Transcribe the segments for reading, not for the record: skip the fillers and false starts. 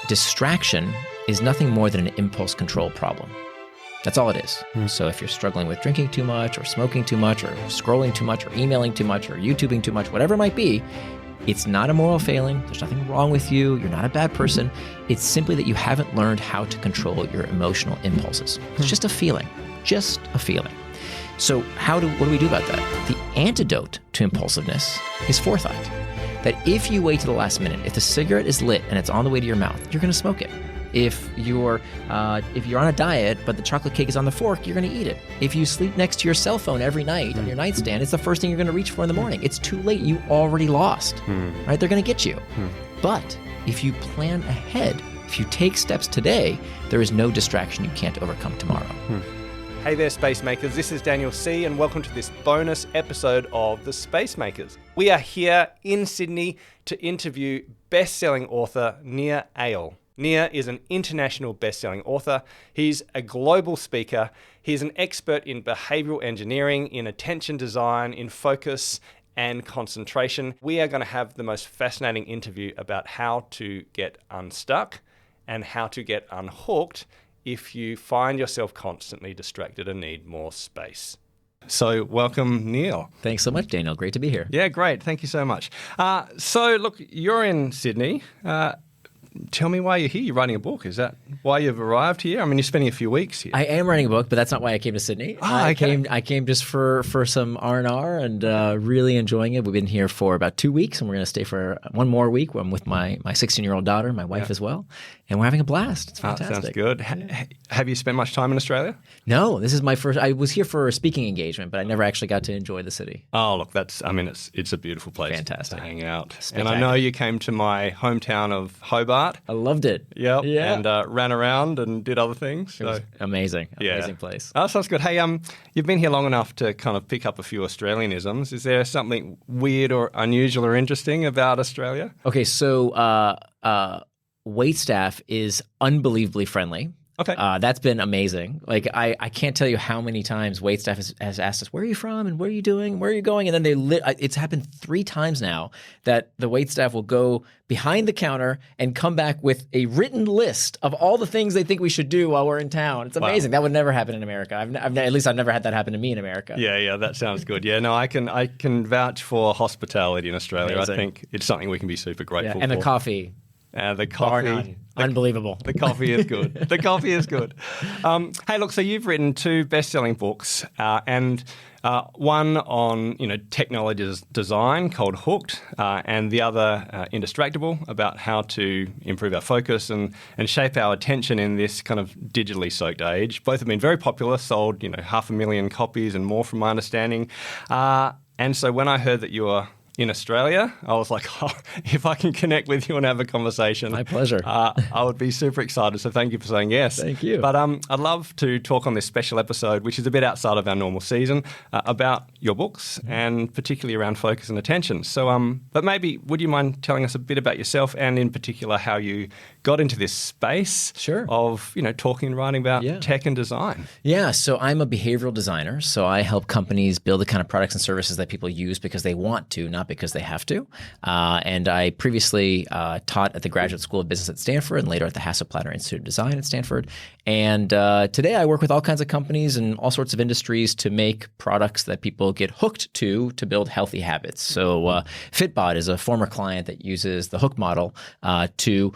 distraction is nothing more than an impulse control problem. That's all it is. So if you're struggling with drinking too much or smoking too much or scrolling too much or emailing too much or YouTubing too much, whatever it might be, it's not a moral failing. There's nothing wrong with you. You're not a bad person. It's simply that you haven't learned how to control your emotional impulses. It's just a feeling, just a feeling. So what do we do about that? The antidote to impulsiveness is forethought. That if you wait to the last minute, if the cigarette is lit and it's on the way to your mouth, you're going to smoke it. If you're on a diet, but the chocolate cake is on the fork, you're going to eat it. If you sleep next to your cell phone every night on your nightstand, it's the first thing you're going to reach for in the morning. It's too late. You already lost. Right? They're going to get you. But if you plan ahead, if you take steps today, there is no distraction you can't overcome tomorrow. Hey there, Spacemakers. This is Daniel C., and welcome to this bonus episode of the Spacemakers. We are here in Sydney to interview best-selling author Nir Eyal. Nir is an international best-selling author. He's a global speaker. He's an expert in behavioral engineering, in attention design, in focus and concentration. We are going to have the most fascinating interview about how to get unstuck and how to get unhooked if you find yourself constantly distracted and need more space. So welcome, Nir. Thanks so much, Daniel. Great to be here. Yeah, great. Thank you so much. So look, you're in Sydney. Tell me why you're here. You're writing a book. Is that why you've arrived here? I mean, you're spending a few weeks here. I am writing a book, but that's not why I came to Sydney. I came just for some R&R and really enjoying it. We've been here for about 2 weeks, and we're going to stay for one more week. I'm with my 16-year-old daughter, my wife as well, and we're having a blast. It's fantastic. Sounds good. Have you spent much time in Australia? No, this is my first. I was here for a speaking engagement, but I never actually got to enjoy the city. Oh, look, it's a beautiful place Fantastic. to hang out. And I know you came to my hometown of Hobart. I loved it. Yep. Yeah. And ran around and did other things. So. It was amazing. Amazing place. Oh, sounds good. Hey, you've been here long enough to kind of pick up a few Australianisms. Is there something weird or unusual or interesting about Australia? Okay, so waitstaff is unbelievely friendly. Okay. That's been amazing. Like, I can't tell you how many times waitstaff has asked us, where are you from and where are you doing? Where are you going? And then it's happened 3 times now that the waitstaff will go behind the counter and come back with a written list of all the things they think we should do while we're in town. It's amazing. Wow. That would never happen in America. At least I've never had that happen to me in America. Yeah, that sounds good. Yeah, no, I can vouch for hospitality in Australia. Amazing. I think it's something we can be super grateful for. And the coffee. The coffee. Unbelievable. The coffee is good. The coffee is good. Hey, look, so you've written 2 best-selling books and one on technology design called Hooked and the other Indestructible, about how to improve our focus and shape our attention in this kind of digitally soaked age. Both have been very popular, sold 500,000 copies and more from my understanding. And so when I heard that you were in Australia, I was like, if I can connect with you and have a conversation. My pleasure. I would be super excited. So thank you for saying yes. Thank you. But I'd love to talk on this special episode, which is a bit outside of our normal season, about your books and particularly around focus and attention. So, but maybe would you mind telling us a bit about yourself and in particular how you got into this space of, talking and writing about tech and design? Yeah. So I'm a behavioral designer. So I help companies build the kind of products and services that people use because they want to, not because they have to. And I previously taught at the Graduate School of Business at Stanford and later at the Hasselplatter Institute of Design at Stanford. And today I work with all kinds of companies and all sorts of industries to make products that people get hooked to build healthy habits. So Fitbod is a former client that uses the hook model to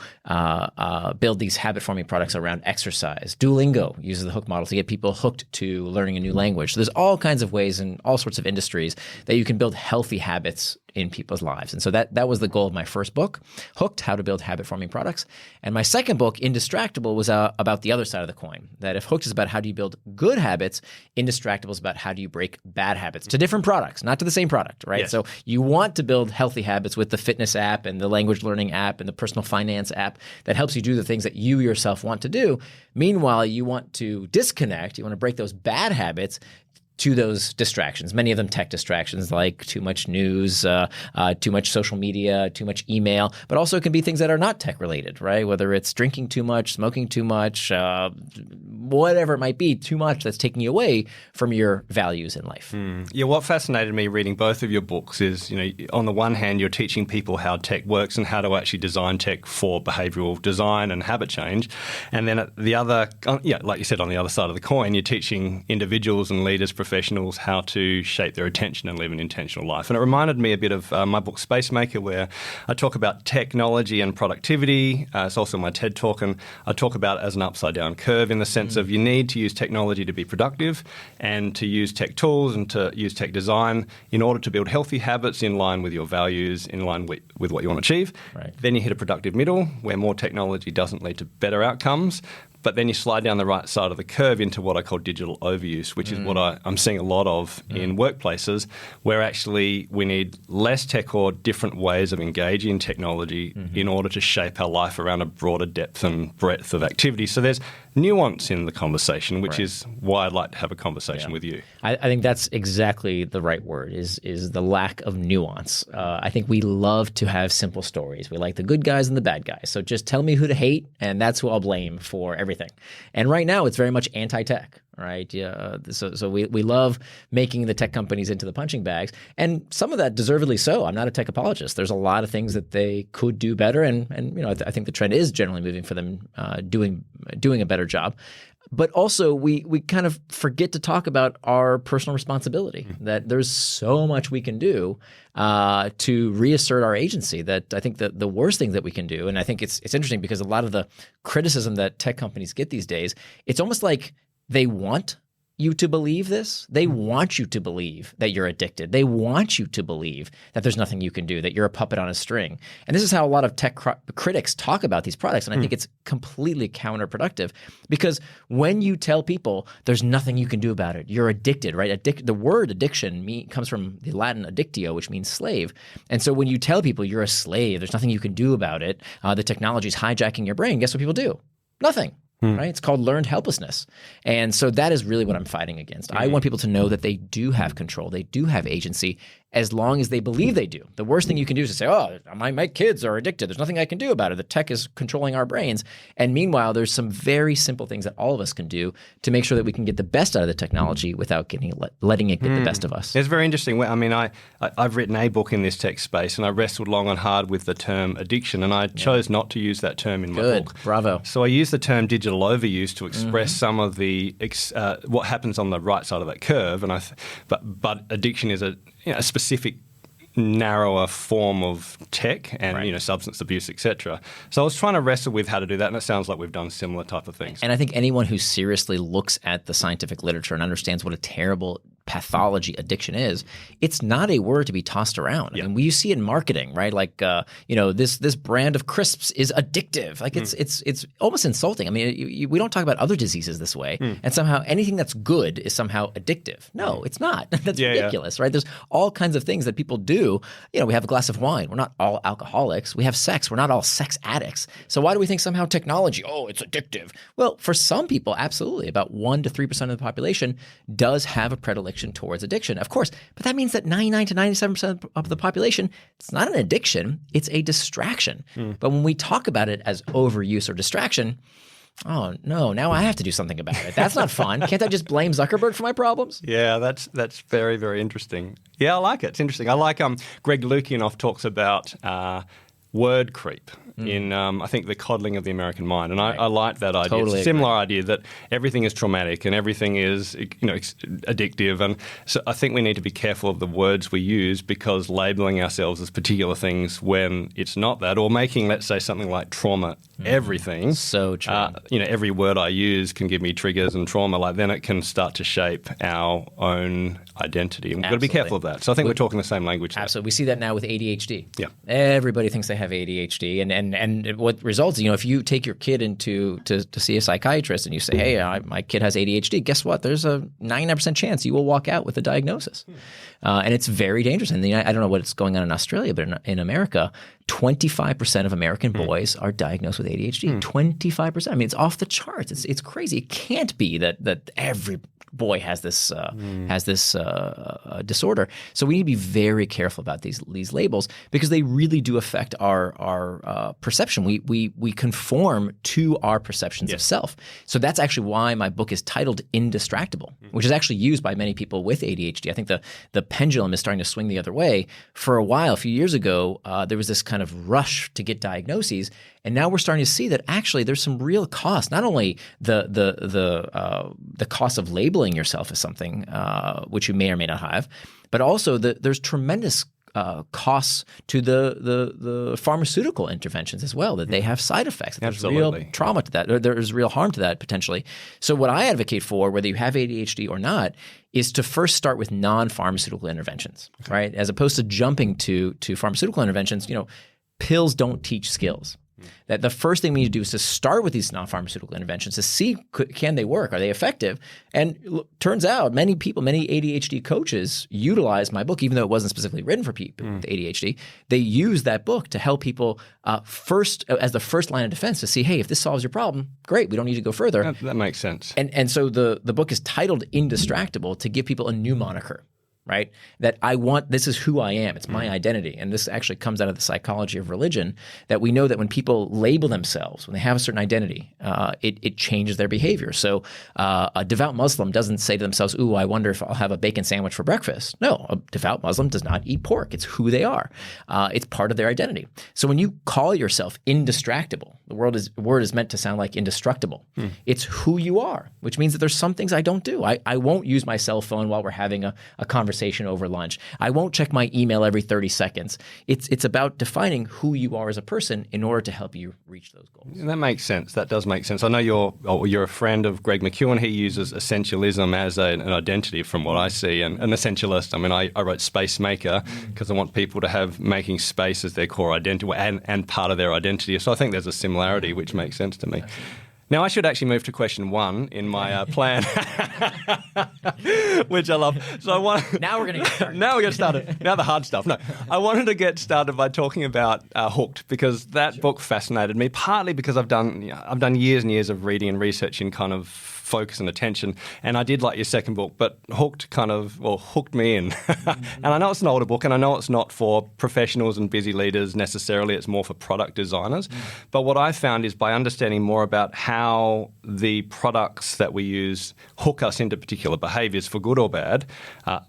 build these habit-forming products around exercise. Duolingo uses the hook model to get people hooked to learning a new language. So there's all kinds of ways in all sorts of industries that you can build healthy habits in people's lives. And so that was the goal of my first book, Hooked, How to Build Habit-Forming Products. And my second book, Indestructible, was about the other side of the coin, that if Hooked is about how do you build good habits, Indestructible is about how do you break bad habits to different products, not to the same product, right? Yes. So you want to build healthy habits with the fitness app and the language learning app and the personal finance app that helps you do the things that you yourself want to do. Meanwhile, you want to disconnect, you want to break those bad habits to those distractions, many of them tech distractions like too much news, too much social media, too much email, but also it can be things that are not tech related, right? Whether it's drinking too much, smoking too much, whatever it might be, too much that's taking you away from your values in life. Yeah, what fascinated me reading both of your books is, on the one hand, you're teaching people how tech works and how to actually design tech for behavioral design and habit change. And then at the other, like you said, on the other side of the coin, you're teaching individuals and leaders, professionals, how to shape their attention and live an intentional life. And it reminded me a bit of my book, Spacemaker, where I talk about technology and productivity. It's also my TED Talk, and I talk about it as an upside-down curve in the sense of you need to use technology to be productive and to use tech tools and to use tech design in order to build healthy habits in line with your values, in line with what you want to achieve. Right. Then you hit a productive middle where more technology doesn't lead to better outcomes. But then you slide down the right side of the curve into what I call digital overuse, which is what I'm seeing a lot of in workplaces, where actually we need less tech or different ways of engaging in technology in order to shape our life around a broader depth and breadth of activity. So there's nuance in the conversation, which is why I'd like to have a conversation with you. I think that's exactly the right word, is the lack of nuance. I think we love to have simple stories. We like the good guys and the bad guys. So just tell me who to hate, and that's who I'll blame for everything. And right now, it's very much anti-tech, right? Yeah. So we love making the tech companies into the punching bags, and some of that deservedly so. I'm not a tech apologist. There's a lot of things that they could do better, and I think the trend is generally moving for them doing a better job. But also, we kind of forget to talk about our personal responsibility, that there's so much we can do to reassert our agency, that I think that the worst thing that we can do, and I think it's interesting because a lot of the criticism that tech companies get these days, it's almost like they want you to believe this. They want you to believe that you're addicted. They want you to believe that there's nothing you can do, that you're a puppet on a string. And this is how a lot of tech critics talk about these products. And I think it's completely counterproductive, because when you tell people there's nothing you can do about it, you're addicted, right? The word addiction comes from the Latin addictio, which means slave. And so when you tell people you're a slave, there's nothing you can do about it, the technology's hijacking your brain, guess what people do? Nothing. Right? It's called learned helplessness. And so that is really what I'm fighting against. I want people to know that they do have control. They do have agency, as long as they believe they do. The worst thing you can do is to say, oh, my kids are addicted. There's nothing I can do about it. The tech is controlling our brains. And meanwhile, there's some very simple things that all of us can do to make sure that we can get the best out of the technology without letting it get the best of us. It's very interesting. I mean, I've written a book in this tech space, and I wrestled long and hard with the term addiction, and I chose not to use that term in my book. Bravo. So I use the term digital overuse to express some of the what happens on the right side of that curve. And but addiction is a specific narrower form of tech and substance abuse, etc. So I was trying to wrestle with how to do that, and it sounds like we've done similar type of things. And I think anyone who seriously looks at the scientific literature and understands what a terrible pathology addiction is, it's not a word to be tossed around. I mean, you see it in marketing, right? Like, this brand of crisps is addictive. Like it's almost insulting. I mean, we don't talk about other diseases this way, and somehow anything that's good is somehow addictive. No, it's not. That's ridiculous, right? There's all kinds of things that people do. We have a glass of wine. We're not all alcoholics. We have sex. We're not all sex addicts. So why do we think somehow technology, it's addictive? Well, for some people, absolutely. About 1 to 3% of the population does have a predilection towards addiction, of course, but that means that 99 to 97% of the population, it's not an addiction, it's a distraction. But when we talk about it as overuse or distraction, oh no, now I have to do something about it. That's not fun. Can't I just blame Zuckerberg for my problems? Yeah, that's very, very interesting. Yeah, I like it. It's interesting. I like Greg Lukianoff talks about word creep in, I think, The Coddling of the American Mind. And I like that idea. Totally it's a similar idea that everything is traumatic and everything is addictive. And so I think we need to be careful of the words we use, because labeling ourselves as particular things when it's not that, or making, let's say, something like trauma everything. So true. Every word I use can give me triggers and trauma. Then it can start to shape our own identity. And we've got to be careful of that. So I think we're talking the same language there. Absolutely. We see that now with ADHD. Yeah. Everybody thinks they have ADHD. And what results, if you take your kid to see a psychiatrist and you say, hey, my kid has ADHD, guess what? There's a 99% chance you will walk out with a diagnosis. And it's very dangerous. And I don't know what's going on in Australia, but in America, 25% of American boys are diagnosed with ADHD. 25%. I mean, it's off the charts. It's crazy. It can't be that every boy has this disorder. So we need to be very careful about these labels because they really do affect our perception. We conform to our perceptions of self. So that's actually why my book is titled Indestructible, which is actually used by many people with ADHD. I think the pendulum is starting to swing the other way. For a while, a few years ago, there was this kind of rush to get diagnoses, and now we're starting to see that actually there's some real cost. Not only the cost of labeling yourself as something, which you may or may not have, but also there's tremendous costs to the pharmaceutical interventions as well, that they have side effects. There's real trauma to that. There's real harm to that potentially. So what I advocate for, whether you have ADHD or not, is to first start with non-pharmaceutical interventions, right? As opposed to jumping to pharmaceutical interventions. Pills don't teach skills. That the first thing we need to do is to start with these non-pharmaceutical interventions to see can they work? Are they effective? And turns out many ADHD coaches utilize my book, even though it wasn't specifically written for people with ADHD. They use that book to help people first as the first line of defense to see, hey, if this solves your problem, great. We don't need to go further. That makes sense. And so the book is titled Indestructible to give people a new moniker. Right? That this is who I am. It's my identity. And this actually comes out of the psychology of religion, that we know that when people label themselves, when they have a certain identity, it changes their behavior. So a devout Muslim doesn't say to themselves, ooh, I wonder if I'll have a bacon sandwich for breakfast. No, a devout Muslim does not eat pork. It's who they are. It's part of their identity. So when you call yourself Indistractable, the word is meant to sound like indestructible. It's who you are, which means that there's some things I don't do. I won't use my cell phone while we're having a conversation over lunch. I won't check my email every 30 seconds. It's about defining who you are as a person in order to help you reach those goals. That makes sense. That does make sense. I know you're a friend of Greg McEwen. He uses essentialism as an identity from what I see, and an essentialist. I mean, I wrote Spacemaker because I want people to have making space as their core identity and part of their identity. So I think there's a similarity which makes sense to me. Now, I should actually move to question 1 in my plan, which I love. So now we're going to get started. Now we're going to start. Now the hard stuff. No, I wanted to get started by talking about Hooked, because that book fascinated me, partly because I've done years and years of reading and research in kind of focus and attention, and I did like your second book, but Hooked hooked me in. And I know it's an older book, and I know it's not for professionals and busy leaders necessarily, it's more for product designers. But what I found is by understanding more about how the products that we use hook us into particular behaviors for good or bad,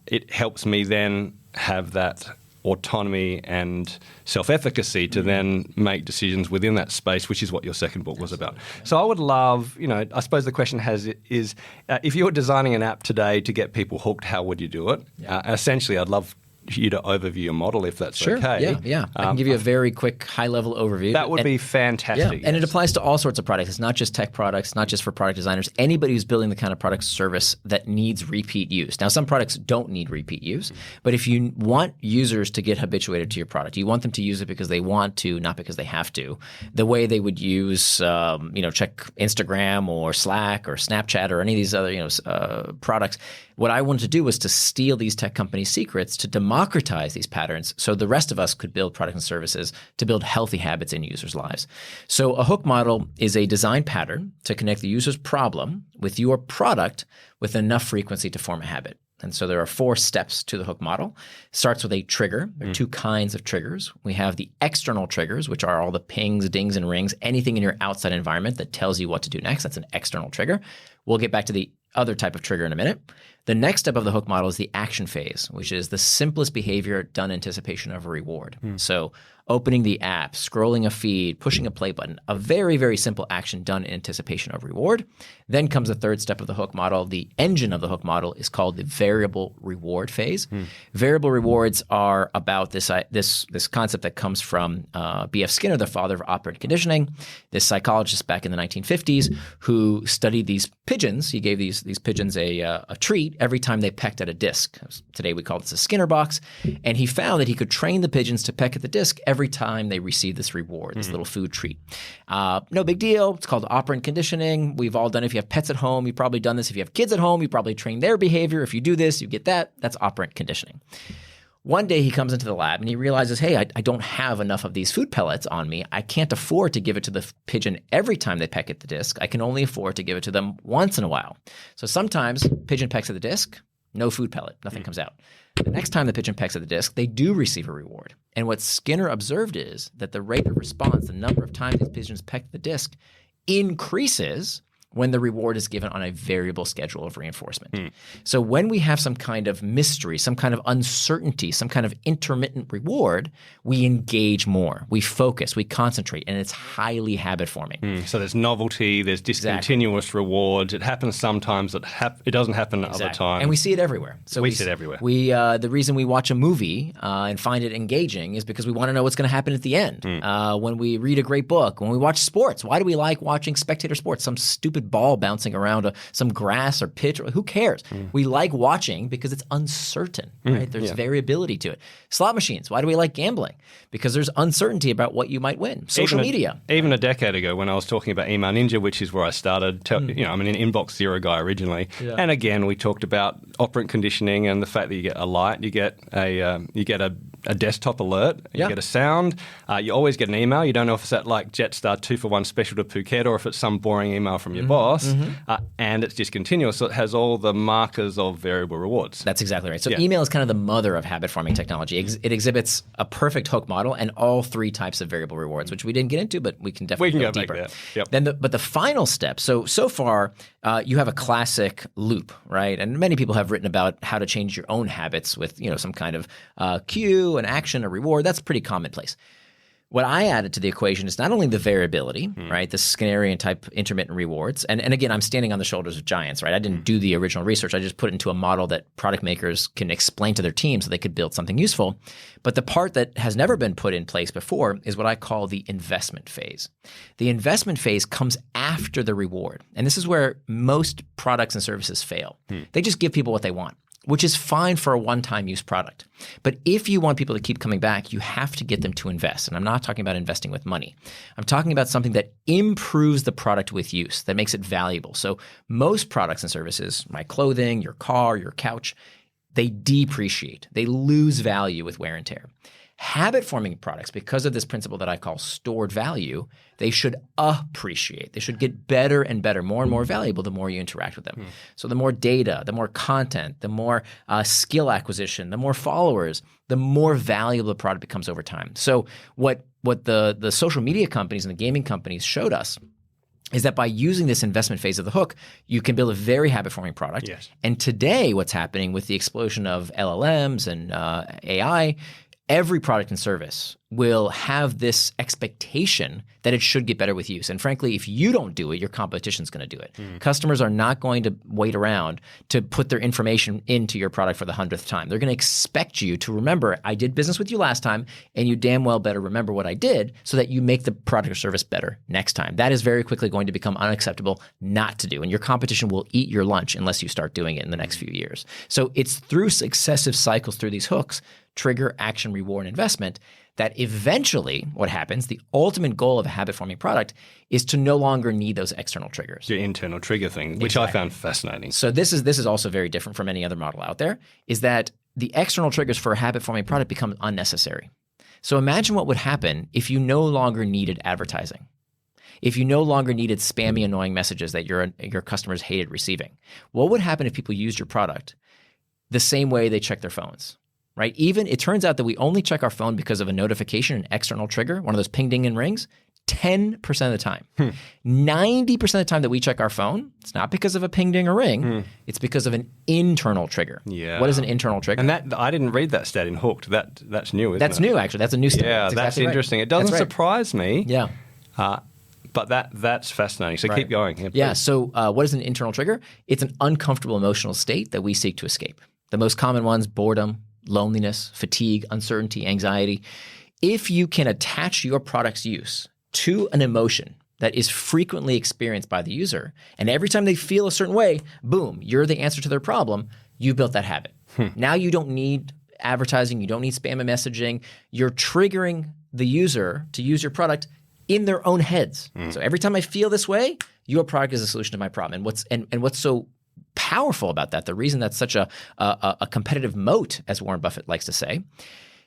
it helps me then have that autonomy and self-efficacy to then make decisions within that space, which is what your second book was about. So I would love, I suppose the question is, if you were designing an app today to get people hooked, how would you do it? Essentially, I'd love you to overview your model, if that's okay. Yeah. I can give you a very quick high-level overview. That would be fantastic. Yeah. And it applies to all sorts of products. It's not just tech products, not just for product designers. Anybody who's building the kind of product service that needs repeat use. Now, some products don't need repeat use, but if you want users to get habituated to your product, you want them to use it because they want to, not because they have to. The way they would use, check Instagram or Slack or Snapchat or any of these other, products. What I wanted to do was to steal these tech companies' secrets, to democratize these patterns so the rest of us could build products and services to build healthy habits in users' lives. So a hook model is a design pattern to connect the user's problem with your product with enough frequency to form a habit. And so there are 4 steps to the hook model. It starts with a trigger. There are 2 kinds of triggers. We have the external triggers, which are all the pings, dings, and rings, anything in your outside environment that tells you what to do next. That's an external trigger. We'll get back to the other type of trigger in a minute. The next step of the hook model is the action phase, which is the simplest behavior done in anticipation of a reward. So opening the app, scrolling a feed, pushing a play button, a very, very simple action done in anticipation of reward. Then comes the third step of the hook model. The engine of the hook model is called the variable reward phase. Variable rewards are about this concept that comes from B.F. Skinner, the father of operant conditioning, this psychologist back in the 1950s who studied these pigeons. He gave these pigeons a treat every time they pecked at a disc. Today we call this a Skinner box. And he found that he could train the pigeons to peck at the disc every time they received this reward, this little food treat. No big deal. It's called operant conditioning. We've all done it. If you have pets at home, you've probably done this. If you have kids at home, you probably train their behavior. If you do this, you get that. That's operant conditioning. One day he comes into the lab and he realizes, hey, I don't have enough of these food pellets on me. I can't afford to give it to the pigeon every time they peck at the disc. I can only afford to give it to them once in a while. So sometimes pigeon pecks at the disc, no food pellet, nothing comes out. The next time the pigeon pecks at the disc, they do receive a reward. And what Skinner observed is that the rate of response, the number of times these pigeons peck the disc, increases when the reward is given on a variable schedule of reinforcement. So when we have some kind of mystery, some kind of uncertainty, some kind of intermittent reward, we engage more, we focus, we concentrate, and it's highly habit forming. So there's novelty, there's discontinuous rewards. It happens sometimes, it doesn't happen other times. And we see it everywhere. So we see it everywhere. The reason we watch a movie and find it engaging is because we want to know what's going to happen at the end. When we read a great book, when we watch sports, why do we like watching spectator sports? Some stupid ball bouncing around some grass or pitch, who cares? We like watching because it's uncertain, right? There's variability to it. Slot machines, why do we like gambling? Because there's uncertainty about what you might win. Social media. Even a decade ago when I was talking about Email Ninja, which is where I started, I'm an inbox zero guy originally. Yeah. And again, we talked about operant conditioning and the fact that you get a light, you get a desktop alert, you get a sound, you always get an email. You don't know if it's at like Jetstar 2-for-1 special to Phuket or if it's some boring email from your boss. And it's discontinuous, so it has all the markers of variable rewards. That's exactly right. So email is kind of the mother of habit forming technology. It exhibits a perfect hook model and all three types of variable rewards, which we didn't get into, but we can definitely go deeper. Yep. But the final step, so far you have a classic loop, right? And many people have written about how to change your own habits with some kind of cue, an action, a reward. That's pretty commonplace. What I added to the equation is not only the variability, right, the Skinnerian type intermittent rewards, and again, I'm standing on the shoulders of giants, right? I didn't do the original research. I just put it into a model that product makers can explain to their team so they could build something useful. But the part that has never been put in place before is what I call the investment phase. The investment phase comes after the reward, and this is where most products and services fail. They just give people what they want, which is fine for a one-time use product. But if you want people to keep coming back, you have to get them to invest. And I'm not talking about investing with money. I'm talking about something that improves the product with use, that makes it valuable. So most products and services, my clothing, your car, your couch, they depreciate. They lose value with wear and tear. Habit-forming products, because of this principle that I call stored value, they should appreciate. They should get better and better, more and more valuable the more you interact with them. So the more data, the more content, the more skill acquisition, the more followers, the more valuable the product becomes over time. So what the social media companies and the gaming companies showed us is that by using this investment phase of the hook, you can build a very habit-forming product. Yes. And today what's happening with the explosion of LLMs and AI, every product and service will have this expectation that it should get better with use. And frankly, if you don't do it, your competition's going to do it. Customers are not going to wait around to put their information into your product for the 100th time. They're going to expect you to remember, I did business with you last time, and you damn well better remember what I did so that you make the product or service better next time. That is very quickly going to become unacceptable not to do. And your competition will eat your lunch unless you start doing it in the next few years. So it's through successive cycles through these hooks, trigger, action, reward, investment, that eventually what happens, the ultimate goal of a habit-forming product is to no longer need those external triggers. Your internal trigger thing, which I found fascinating. So this is also very different from any other model out there, is that the external triggers for a habit-forming product become unnecessary. So imagine what would happen if you no longer needed advertising. If you no longer needed spammy, annoying messages that your customers hated receiving. What would happen if people used your product the same way they check their phones? Right? Even it turns out that we only check our phone because of a notification, an external trigger, one of those ping, ding, and rings, 10% of the time. 90% of the time that we check our phone, it's not because of a ping, ding, or ring. It's because of an internal trigger. Yeah. What is an internal trigger? And that I didn't read that stat in Hooked. That's new, isn't it? That's new, actually. That's a new stat. Yeah, that's interesting. Right. It doesn't surprise me. Yeah. But that's fascinating. So keep going. Yeah. So what is an internal trigger? It's an uncomfortable emotional state that we seek to escape. The most common ones, boredom, loneliness, fatigue, uncertainty, anxiety. If you can attach your product's use to an emotion that is frequently experienced by the user, and every time they feel a certain way, boom, you're the answer to their problem, you built that habit. Now you don't need advertising, you don't need spam and messaging, you're triggering the user to use your product in their own heads. So every time I feel this way, your product is a solution to my problem. And what's so powerful about that, the reason that's such a competitive moat, as Warren Buffett likes to say,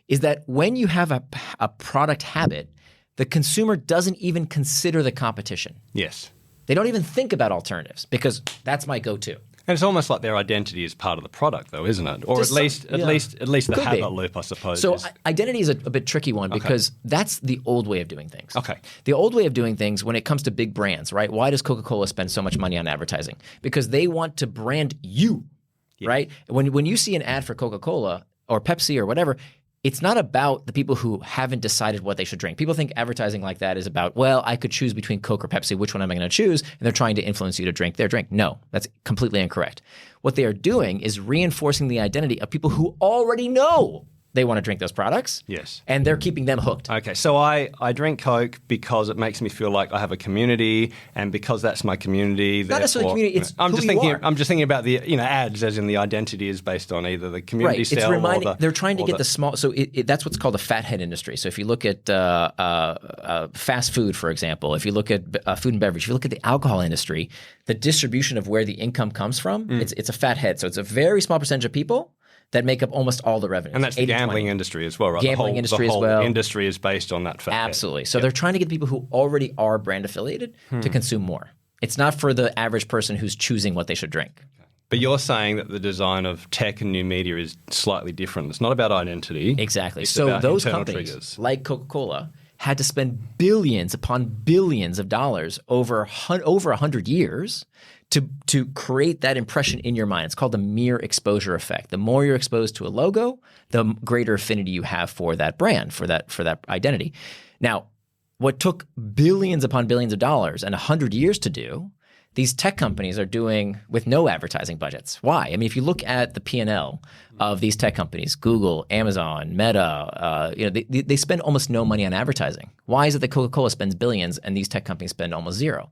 is that when you have a product habit, the consumer doesn't even consider the competition. Yes. They don't even think about alternatives because that's my go-to. And it's almost like their identity is part of the product, though, isn't it? Or at least the habit loop, I suppose. So identity is a bit tricky one because that's the old way of doing things. Okay. The old way of doing things when it comes to big brands, right? Why does Coca-Cola spend so much money on advertising? Because they want to brand you, right? When you see an ad for Coca-Cola or Pepsi or whatever, it's not about the people who haven't decided what they should drink. People think advertising like that is about, well, I could choose between Coke or Pepsi. Which one am I going to choose? And they're trying to influence you to drink their drink. No, that's completely incorrect. What they are doing is reinforcing the identity of people who already know they want to drink those products. Yes. And they're keeping them hooked. Okay, so I drink Coke because it makes me feel like I have a community, and because that's my community. Not necessarily community, it's I'm who just you thinking. are. I'm just thinking about the ads, as in the identity is based on either the community Right. cell It's reminding. or the, they're trying to get the small. So that's what's called the fathead industry. So if you look at fast food, for example, if you look at food and beverage, if you look at the alcohol industry, the distribution of where the income comes from, it's a fathead. So it's a very small percentage of people that make up almost all the revenue. And that's the gambling industry as well, right? Gambling industry the whole as well. industry is based on that fact. Absolutely. So they're trying to get people who already are brand affiliated to consume more. It's not for the average person who's choosing what they should drink. But you're saying that the design of tech and new media is slightly different. It's not about identity. Exactly. It's So about those internal companies, triggers. like Coca-Cola, had to spend billions upon billions of dollars over 100 years to create that impression in your mind. It's called the mere exposure effect. The more you're exposed to a logo, the greater affinity you have for that brand, for that identity. Now, what took billions upon billions of dollars and 100 years to do, these tech companies are doing with no advertising budgets. Why? I mean, if you look at the P&L of these tech companies, Google, Amazon, Meta, they spend almost no money on advertising. Why is it that Coca-Cola spends billions and these tech companies spend almost zero?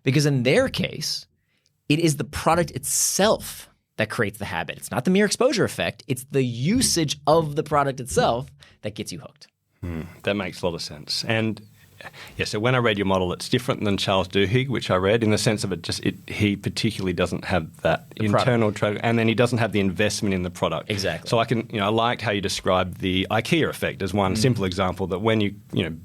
Because in their case, it is the product itself that creates the habit. It's not the mere exposure effect. It's the usage of the product itself that gets you hooked. That makes a lot of sense. And yeah, so when I read your model, it's different than Charles Duhigg, which I read, in the sense of he particularly doesn't have that internal trigger, and then he doesn't have the investment in the product. Exactly. So I liked how you described the IKEA effect as one simple example, that when you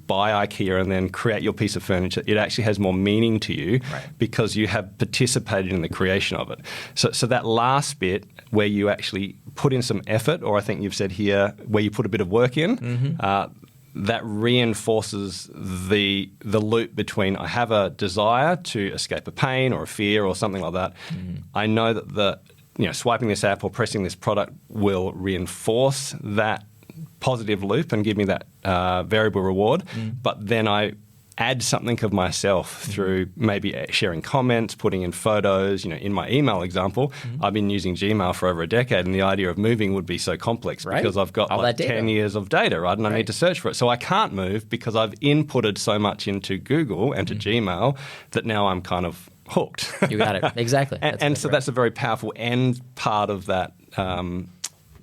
buy IKEA and then create your piece of furniture, it actually has more meaning to you because you have participated in the creation of it. So that last bit where you actually put in some effort, or I think you've said here where you put a bit of work in, that reinforces the loop between I have a desire to escape a pain or a fear or something like that. I know that swiping this app or pressing this product will reinforce that positive loop and give me that variable reward. But then I add something of myself through maybe sharing comments, putting in photos. In my email example, I've been using Gmail for over a decade, and the idea of moving would be so complex because I've got like 10 years of data, right? And I need to search for it. So I can't move because I've inputted so much into Google and to Gmail that now I'm kind of hooked. You got it. Exactly. And so that's a very powerful end part of that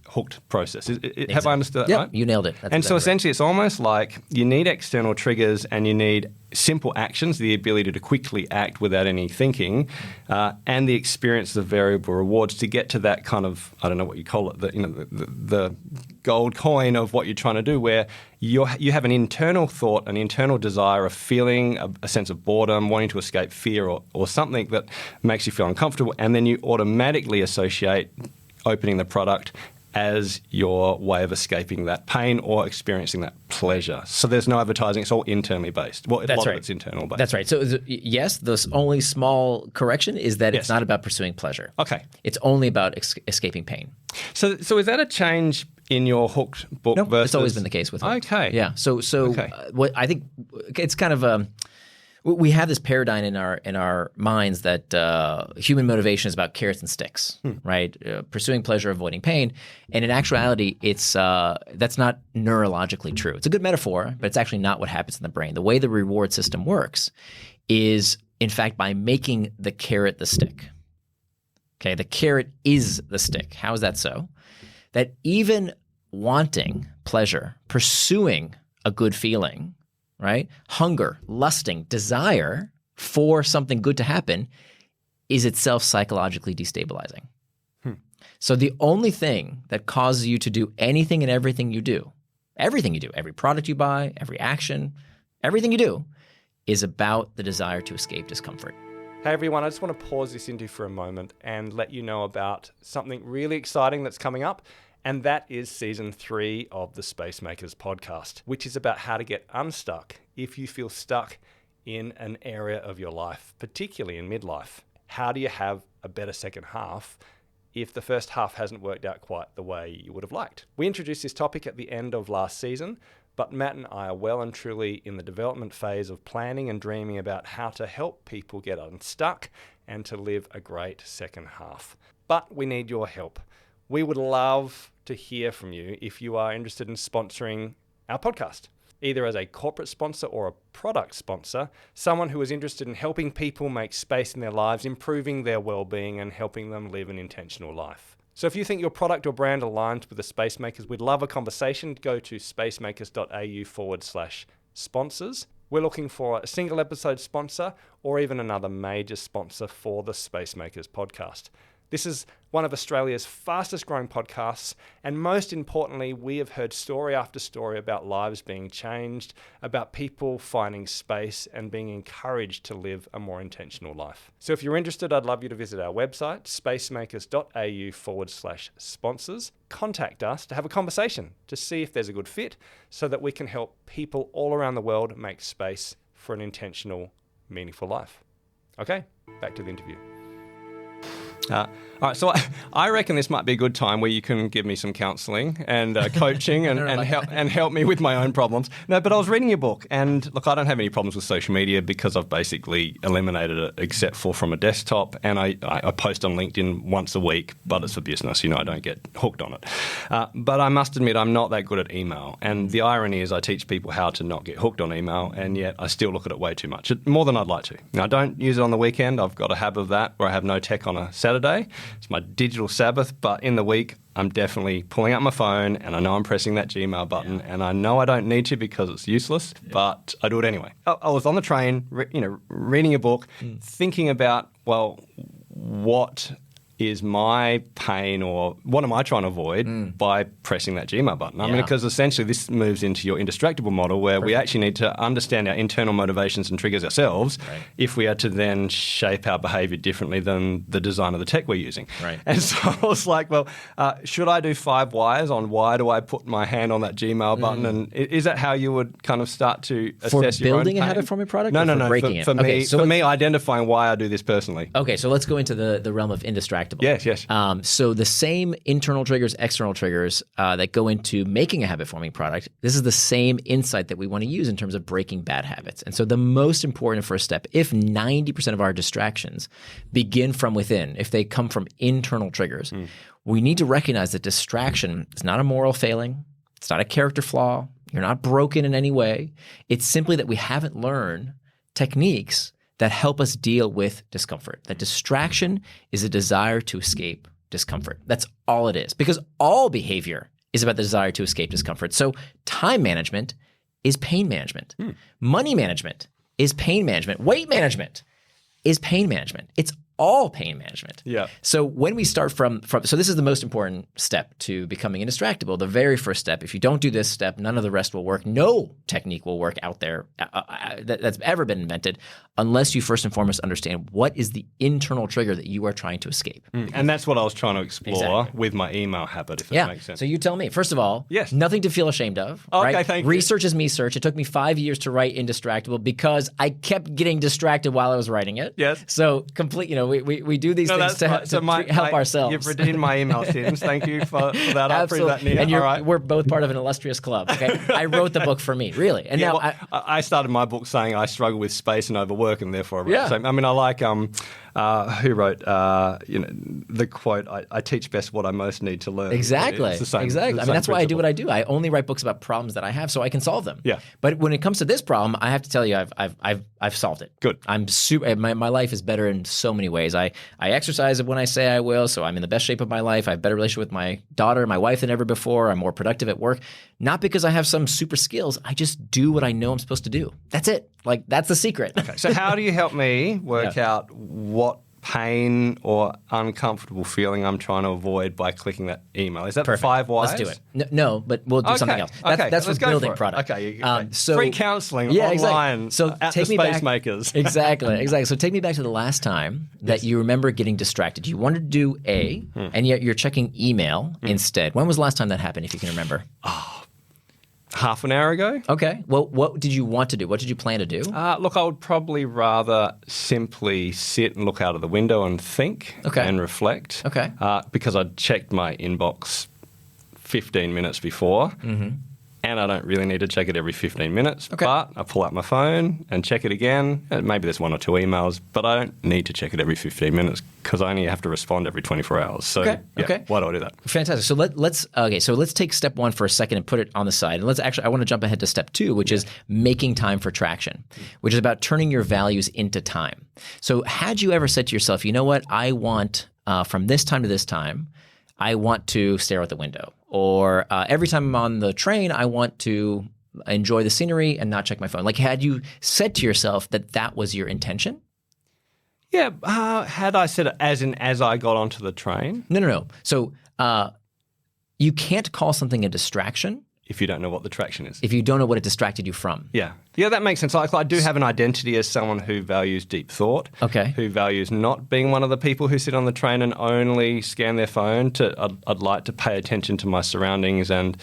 hooked process. Have I understood that right? You nailed it. That's so essentially it's almost like you need external triggers and you need simple actions, the ability to quickly act without any thinking, and the experience of variable rewards to get to that kind of, I don't know what you call it, the gold coin of what you're trying to do, where you have an internal thought, an internal desire, a feeling, a sense of boredom, wanting to escape fear or something that makes you feel uncomfortable, and then you automatically associate opening the product as your way of escaping that pain or experiencing that pleasure. So there's no advertising. It's all internally based. Well, a lot of it's internal based. That's right. So yes, the only small correction is that it's not about pursuing pleasure. Okay. It's only about escaping pain. So is that a change in your hooked book? No, versus... it's always been the case with hooked. Okay. Yeah. So what I think it's kind of we have this paradigm in our minds that human motivation is about carrots and sticks, right? Pursuing pleasure, avoiding pain, and in actuality, it's that's not neurologically true. It's a good metaphor, but it's actually not what happens in the brain. The way the reward system works is, in fact, by making the carrot the stick. Okay, the carrot is the stick. How is that so? That even wanting pleasure, pursuing a good feeling, right? Hunger, lusting, desire for something good to happen, is itself psychologically destabilizing. So the only thing that causes you to do anything and everything you do, every product you buy, every action, everything you do, is about the desire to escape discomfort. Hey everyone, I just want to pause this interview for a moment and let you know about something really exciting that's coming up, and that is season 3 of the Spacemakers podcast, which is about how to get unstuck if you feel stuck in an area of your life, particularly in midlife. How do you have a better second half if the first half hasn't worked out quite the way you would have liked? We introduced this topic at the end of last season, but Matt and I are well and truly in the development phase of planning and dreaming about how to help people get unstuck and to live a great second half. But we need your help. We would love to hear from you if you are interested in sponsoring our podcast, either as a corporate sponsor or a product sponsor, someone who is interested in helping people make space in their lives, improving their well-being and helping them live an intentional life. So if you think your product or brand aligns with the Spacemakers, we'd love a conversation. Go to spacemakers.au/sponsors. We're looking for a single episode sponsor or even another major sponsor for the Spacemakers podcast. This is one of Australia's fastest growing podcasts, and most importantly, we have heard story after story about lives being changed, about people finding space and being encouraged to live a more intentional life. So if you're interested, I'd love you to visit our website, spacemakers.au/sponsors. Contact us to have a conversation to see if there's a good fit so that we can help people all around the world make space for an intentional, meaningful life. Okay, back to the interview. All right, so I reckon this might be a good time where you can give me some counselling and coaching and help me with my own problems. No, but I was reading your book, and look, I don't have any problems with social media because I've basically eliminated it except for from a desktop, and I post on LinkedIn once a week, but it's for business, I don't get hooked on it. But I must admit I'm not that good at email, and the irony is I teach people how to not get hooked on email, and yet I still look at it way too much, more than I'd like to. Now, I don't use it on the weekend. I've got a habit of that where I have no tech on a Saturday. It's my digital Sabbath, but in the week, I'm definitely pulling out my phone and I know I'm pressing that Gmail button and I know I don't need to because it's useless, but I do it anyway. I was on the train, reading a book, thinking about, well, what is my pain or what am I trying to avoid by pressing that Gmail button? I mean, because essentially this moves into your Indestructible model where we actually need to understand our internal motivations and triggers ourselves if we are to then shape our behavior differently than the design of the tech we're using. Right. And so I was like, well, should I do 5 whys on why do I put my hand on that Gmail button? And is that how you would kind of start to assess your own pain? For building a habit-forming product? No, breaking it? For me, identifying why I do this personally. Okay, so let's go into the realm of Indestructible. Yes. So the same internal triggers, external triggers that go into making a habit-forming product, this is the same insight that we want to use in terms of breaking bad habits. And so the most important first step, if 90% of our distractions begin from within, if they come from internal triggers, we need to recognize that distraction is not a moral failing. It's not a character flaw. You're not broken in any way. It's simply that we haven't learned techniques that help us deal with discomfort. That distraction is a desire to escape discomfort. That's all it is. Because all behavior is about the desire to escape discomfort. So time management is pain management. Money management is pain management. Weight management is pain management. It's all pain management. Yeah. So when we start from so this is the most important step to becoming Indestructible. The very first step. If you don't do this step, none of the rest will work. No technique will work out there that's ever been invented unless you first and foremost understand what is the internal trigger that you are trying to escape. And that's what I was trying to explore with my email habit, if that makes sense. So you tell me. First of all, nothing to feel ashamed of. Okay, right? Thank you. Research is me search. It took me 5 years to write Indestructible because I kept getting distracted while I was writing it. Yes. So we do these things to help ourselves. You've redeemed my email sins. Thank you for that. I appreciate that, Nir. And we're both part of an illustrious club. Okay, I wrote the book for me, really. And now I started my book saying I struggle with space and overwork, and therefore I wrote the same. I mean, I like who wrote the quote, I teach best what I most need to learn. Exactly. It's the same. Exactly. I mean, that's why I do what I do. I only write books about problems that I have so I can solve them. Yeah. But when it comes to this problem, I have to tell you, I've solved it. Good. I'm super. My life is better in so many ways. I exercise when I say I will, so I'm in the best shape of my life. I have a better relationship with my daughter, my wife than ever before. I'm more productive at work. Not because I have some super skills. I just do what I know I'm supposed to do. That's it. Like, that's the secret. Okay. So how do you help me work out what pain or uncomfortable feeling I'm trying to avoid by clicking that email. Is that Perfect. the 5 whys? Let's do it. No, but we'll do something else. That's for building product. Okay. So free counseling online so at take the me Spacemakers. Back, exactly. So take me back to the last time that you remember getting distracted. You wanted to do A, and yet you're checking email instead. When was the last time that happened, if you can remember? Half an hour ago. Okay. Well, what did you want to do? What did you plan to do? Look, I would probably rather simply sit and look out of the window and think and reflect. Okay. Because I'd checked my inbox 15 minutes before. And I don't really need to check it every 15 minutes. Okay. But I pull out my phone and check it again. And maybe there's 1 or 2 emails, but I don't need to check it every 15 minutes because I only have to respond every 24 hours. So why do I do that? Fantastic. So let's take step 1 for a second and put it on the side. And I want to jump ahead to step 2, which is making time for traction, which is about turning your values into time. So had you ever said to yourself, you know what, I want from this time to this time, I want to stare out the window. Or every time I'm on the train, I want to enjoy the scenery and not check my phone. Like, had you said to yourself that was your intention? Yeah. Had I said it as I got onto the train? No. So you can't call something a distraction if you don't know what the traction is. If you don't know what it distracted you from. Yeah, that makes sense. Like, I do have an identity as someone who values deep thought. Okay. Who values not being one of the people who sit on the train and only scan their phone. I'd like to pay attention to my surroundings and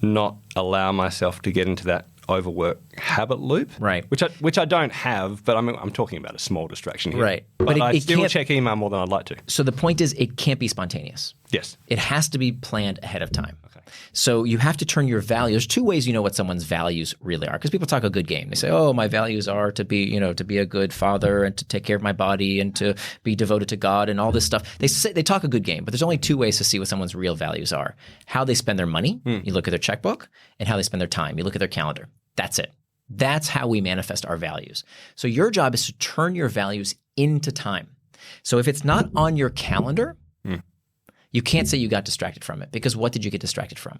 not allow myself to get into that overwork habit loop. Right. Which I don't have, but I'm talking about a small distraction here. Right. But I still check email more than I'd like to. So the point is, it can't be spontaneous. Yes. It has to be planned ahead of time. Okay. So you have to turn your values. There's 2 ways you know what someone's values really are, because people talk a good game. They say, "Oh, my values are to be a good father and to take care of my body and to be devoted to God and all this stuff." They talk a good game, but there's only 2 ways to see what someone's real values are: how they spend their money, you look at their checkbook, and how they spend their time, you look at their calendar. That's it. That's how we manifest our values. So your job is to turn your values into time. So if it's not on your calendar, you can't say you got distracted from it, because what did you get distracted from?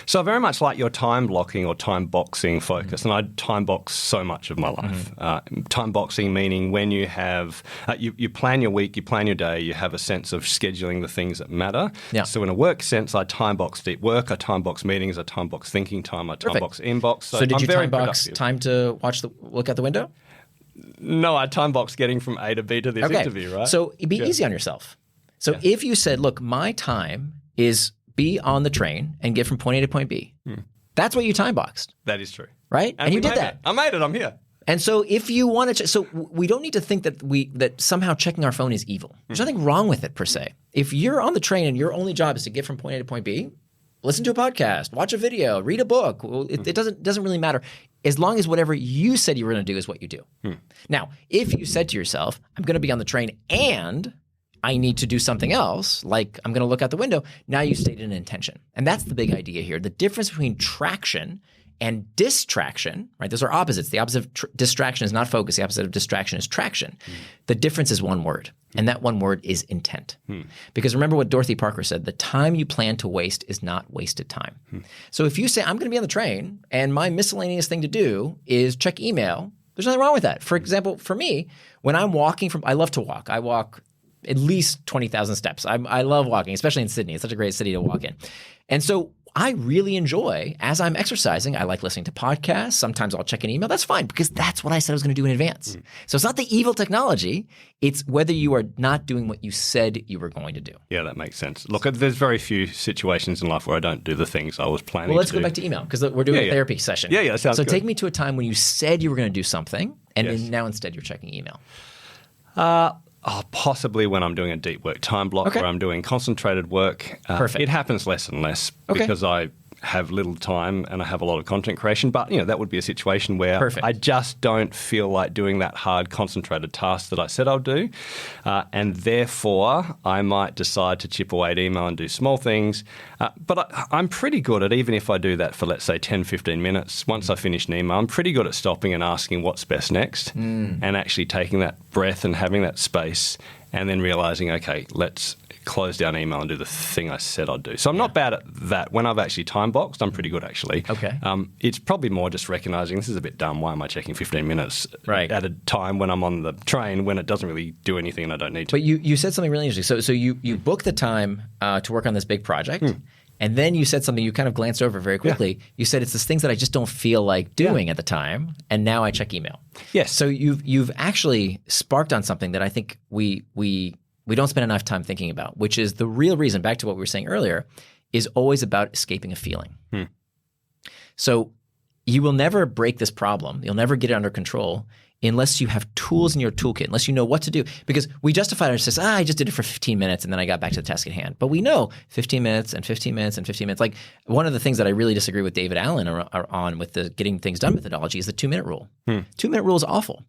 So I very much like your time blocking or time boxing focus, and I time box so much of my life. Time boxing meaning when you have you plan your week, you plan your day, you have a sense of scheduling the things that matter. Yeah. So in a work sense, I time box deep work, I time box meetings, I time box thinking time, I time box inbox. So did you time box time to look out the window? No, I time box getting from A to B to this interview, right? So be easy on yourself. So if you said, look, my time is be on the train and get from point A to point B, that's what you time boxed. That is true. Right? And you did that. I made it. I'm here. And so if you want to, so we don't need to think that somehow checking our phone is evil. There's nothing wrong with it per se. If you're on the train and your only job is to get from point A to point B, listen to a podcast, watch a video, read a book. It doesn't really matter, as long as whatever you said you were going to do is what you do. Now, if you said to yourself, I'm going to be on the train and I need to do something else, like I'm going to look out the window, now you stated an intention. And that's the big idea here. The difference between traction and distraction, right? Those are opposites. The opposite of distraction is not focus. The opposite of distraction is traction. The difference is one word, and that one word is intent. Because remember what Dorothy Parker said, the time you plan to waste is not wasted time. So if you say, I'm going to be on the train, and my miscellaneous thing to do is check email, there's nothing wrong with that. For example, for me, when I'm walking I love to walk. I walk at least 20,000 steps. I love walking, especially in Sydney. It's such a great city to walk in. And so I really enjoy, as I'm exercising, I like listening to podcasts. Sometimes I'll check an email. That's fine, because that's what I said I was going to do in advance. So it's not the evil technology. It's whether you are not doing what you said you were going to do. Yeah, that makes sense. Look, there's very few situations in life where I don't do the things I was planning to do. Well, let's go back to email, because we're doing a therapy session. Yeah, sounds good. So take me to a time when you said you were going to do something, and then now instead you're checking email. Possibly when I'm doing a deep work time block where I'm doing concentrated work. Perfect. It happens less and less because I have little time and I have a lot of content creation. But, that would be a situation where I just don't feel like doing that hard, concentrated task that I said I'll do. And therefore, I might decide to chip away at email and do small things. But I'm pretty good at, even if I do that for, let's say, 10, 15 minutes, once I finish an email, I'm pretty good at stopping and asking what's best next and actually taking that breath and having that space and then realizing, okay, let's close down email and do the thing I said I'd do. So I'm not bad at that. When I've actually time boxed, I'm pretty good actually. Okay. It's probably more just recognizing this is a bit dumb. Why am I checking 15 minutes at a time when I'm on the train when it doesn't really do anything and I don't need to? But you said something really interesting. So you book the time to work on this big project. And then you said something you kind of glanced over very quickly. Yeah. You said it's these things that I just don't feel like doing at the time, and now I check email. Yes. So you've actually sparked on something that I think we don't spend enough time thinking about, which is the real reason, back to what we were saying earlier, is always about escaping a feeling. So you will never break this problem. You'll never get it under control unless you have tools in your toolkit, unless you know what to do. Because we justify it as, I just did it for 15 minutes and then I got back to the task at hand. But we know 15 minutes and 15 minutes and 15 minutes. Like one of the things that I really disagree with David Allen on with the getting things done methodology is the 2-minute rule. 2-minute rule is awful.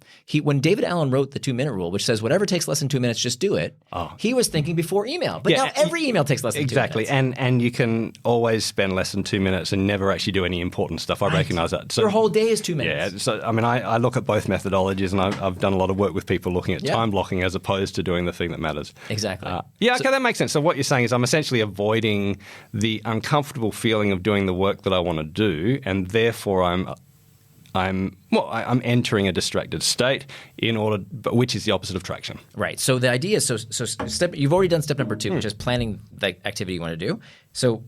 When David Allen wrote the 2-minute rule, which says whatever takes less than 2 minutes, just do it, he was thinking before email. But now every email takes less than 2 minutes. Exactly. And you can always spend less than 2 minutes and never actually do any important stuff. I recognize that. So your whole day is 2 minutes. Yeah. So, I mean, I look at both methodologies and I've done a lot of work with people looking at time blocking as opposed to doing the thing that matters. Exactly. That makes sense. So what you're saying is I'm essentially avoiding the uncomfortable feeling of doing the work that I want to do, and therefore I'm entering a distracted state which is the opposite of traction. Right. So the idea is you've already done step number 2, which is planning the activity you want to do.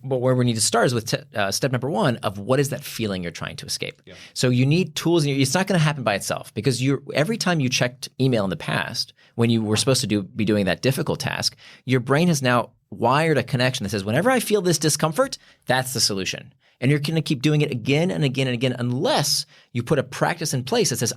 But where we need to start is with step number 1 of what is that feeling you're trying to escape. Yeah. So you need tools. It's not going to happen by itself because every time you checked email in the past when you were supposed to be doing that difficult task, your brain has now wired a connection that says whenever I feel this discomfort, that's the solution. And you're going to keep doing it again and again and again unless you put a practice in place that says,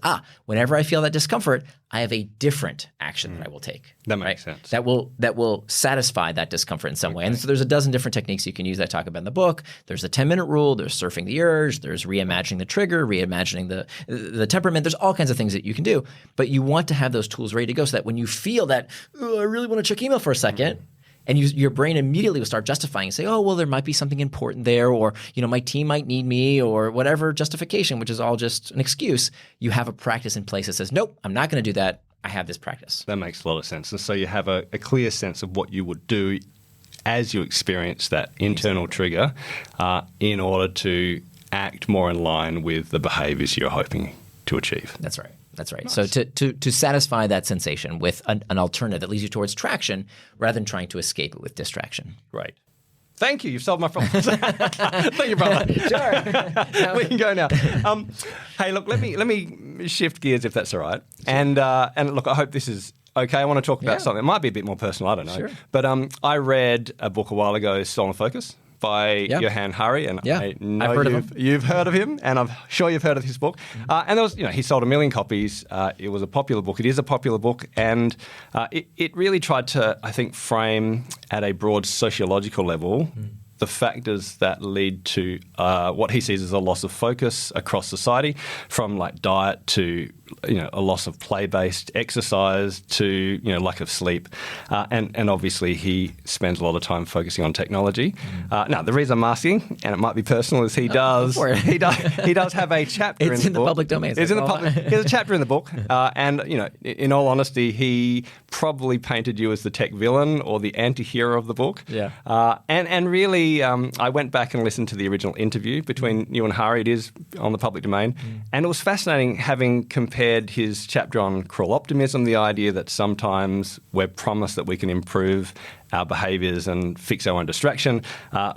whenever I feel that discomfort, I have a different action that I will take. That makes sense. That will satisfy that discomfort in some way. And so there's a dozen different techniques you can use that I talk about in the book. There's the 10-minute rule. There's surfing the urge. There's reimagining the trigger, reimagining the temperament. There's all kinds of things that you can do. But you want to have those tools ready to go so that when you feel that, I really want to check email for a second, and your brain immediately will start justifying and say, there might be something important there, or my team might need me, or whatever justification, which is all just an excuse. You have a practice in place that says, nope, I'm not going to do that. I have this practice. That makes a lot of sense. And so you have a clear sense of what you would do as you experience that internal trigger in order to act more in line with the behaviors you're hoping to achieve. That's right. Nice. So to satisfy that sensation with an alternative that leads you towards traction rather than trying to escape it with distraction. Right. Thank you. You've solved my problems. Thank you, brother. Sure. We can go now. Hey, look, let me shift gears if that's all right. Sure. And look, I hope this is okay. I want to talk about something. It might be a bit more personal. I don't know. Sure. But I read a book a while ago, Stolen Focus, by Johan Hari, and I know you've heard of him, and I'm sure you've heard of his book. And there was, he sold 1 million copies. It was a popular book. It is a popular book, and it really tried to, I think, frame at a broad sociological level the factors that lead to what he sees as a loss of focus across society, from like diet to a loss of play-based exercise to lack of sleep, and obviously he spends a lot of time focusing on technology. Now the reason I'm asking, and it might be personal, is he does have a chapter in the public domain. It's in the public. There's a chapter in the book, and in all honesty, he probably painted you as the tech villain or the anti-hero of the book. Yeah. And really, I went back and listened to the original interview between you and Hari. It is on the public domain, and it was fascinating having compared his chapter on cruel optimism, the idea that sometimes we're promised that we can improve our behaviours and fix our own distraction,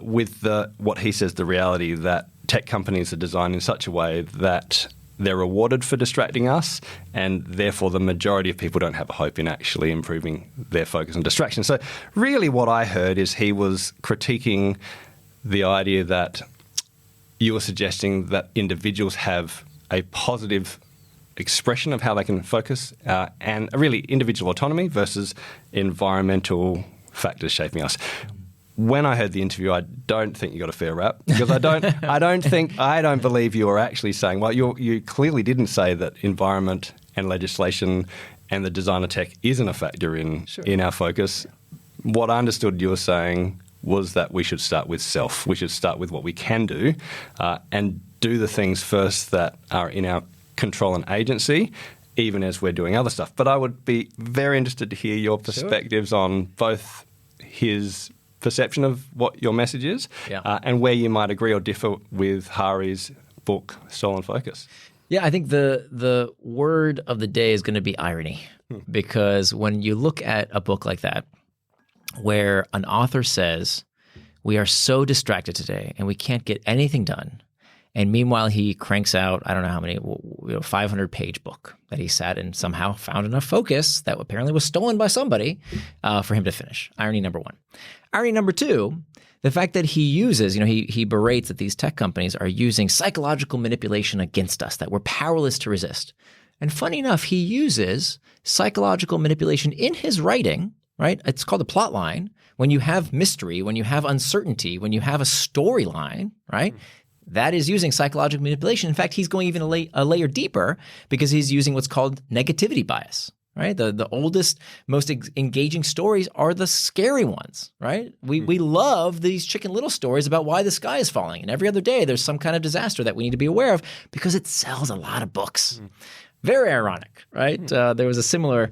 with what he says the reality that tech companies are designed in such a way that they're rewarded for distracting us, and therefore the majority of people don't have a hope in actually improving their focus and distraction. So really what I heard is he was critiquing the idea that you were suggesting that individuals have a positive expression of how they can focus and a really individual autonomy versus environmental factors shaping us. When I heard the interview, I don't think you got a fair rap, because I don't believe you were actually saying, well, you clearly didn't say that environment and legislation and the design of tech isn't a factor in our focus. What I understood you were saying was that we should start with self. We should start with what we can do and do the things first that are in our control and agency, even as we're doing other stuff. But I would be very interested to hear your perspectives on both his perception of what your message is and where you might agree or differ with Hari's book, Stolen Focus. Yeah, I think the word of the day is going to be irony, because when you look at a book like that, where an author says, we are so distracted today and we can't get anything done, and meanwhile he cranks out, I don't know how many, 500-page book that he sat and somehow found enough focus that apparently was stolen by somebody for him to finish. Irony number one. Irony number two, the fact that he uses, he berates that these tech companies are using psychological manipulation against us, that we're powerless to resist. And funny enough, he uses psychological manipulation in his writing, right? It's called a plot line. When you have mystery, when you have uncertainty, when you have a storyline, right? That is using psychological manipulation. In fact, he's going even a layer deeper, because he's using what's called negativity bias. Right, the oldest, most engaging stories are the scary ones. Right, we love these Chicken Little stories about why the sky is falling, and every other day there's some kind of disaster that we need to be aware of, because it sells a lot of books. Very ironic, right? There was a similar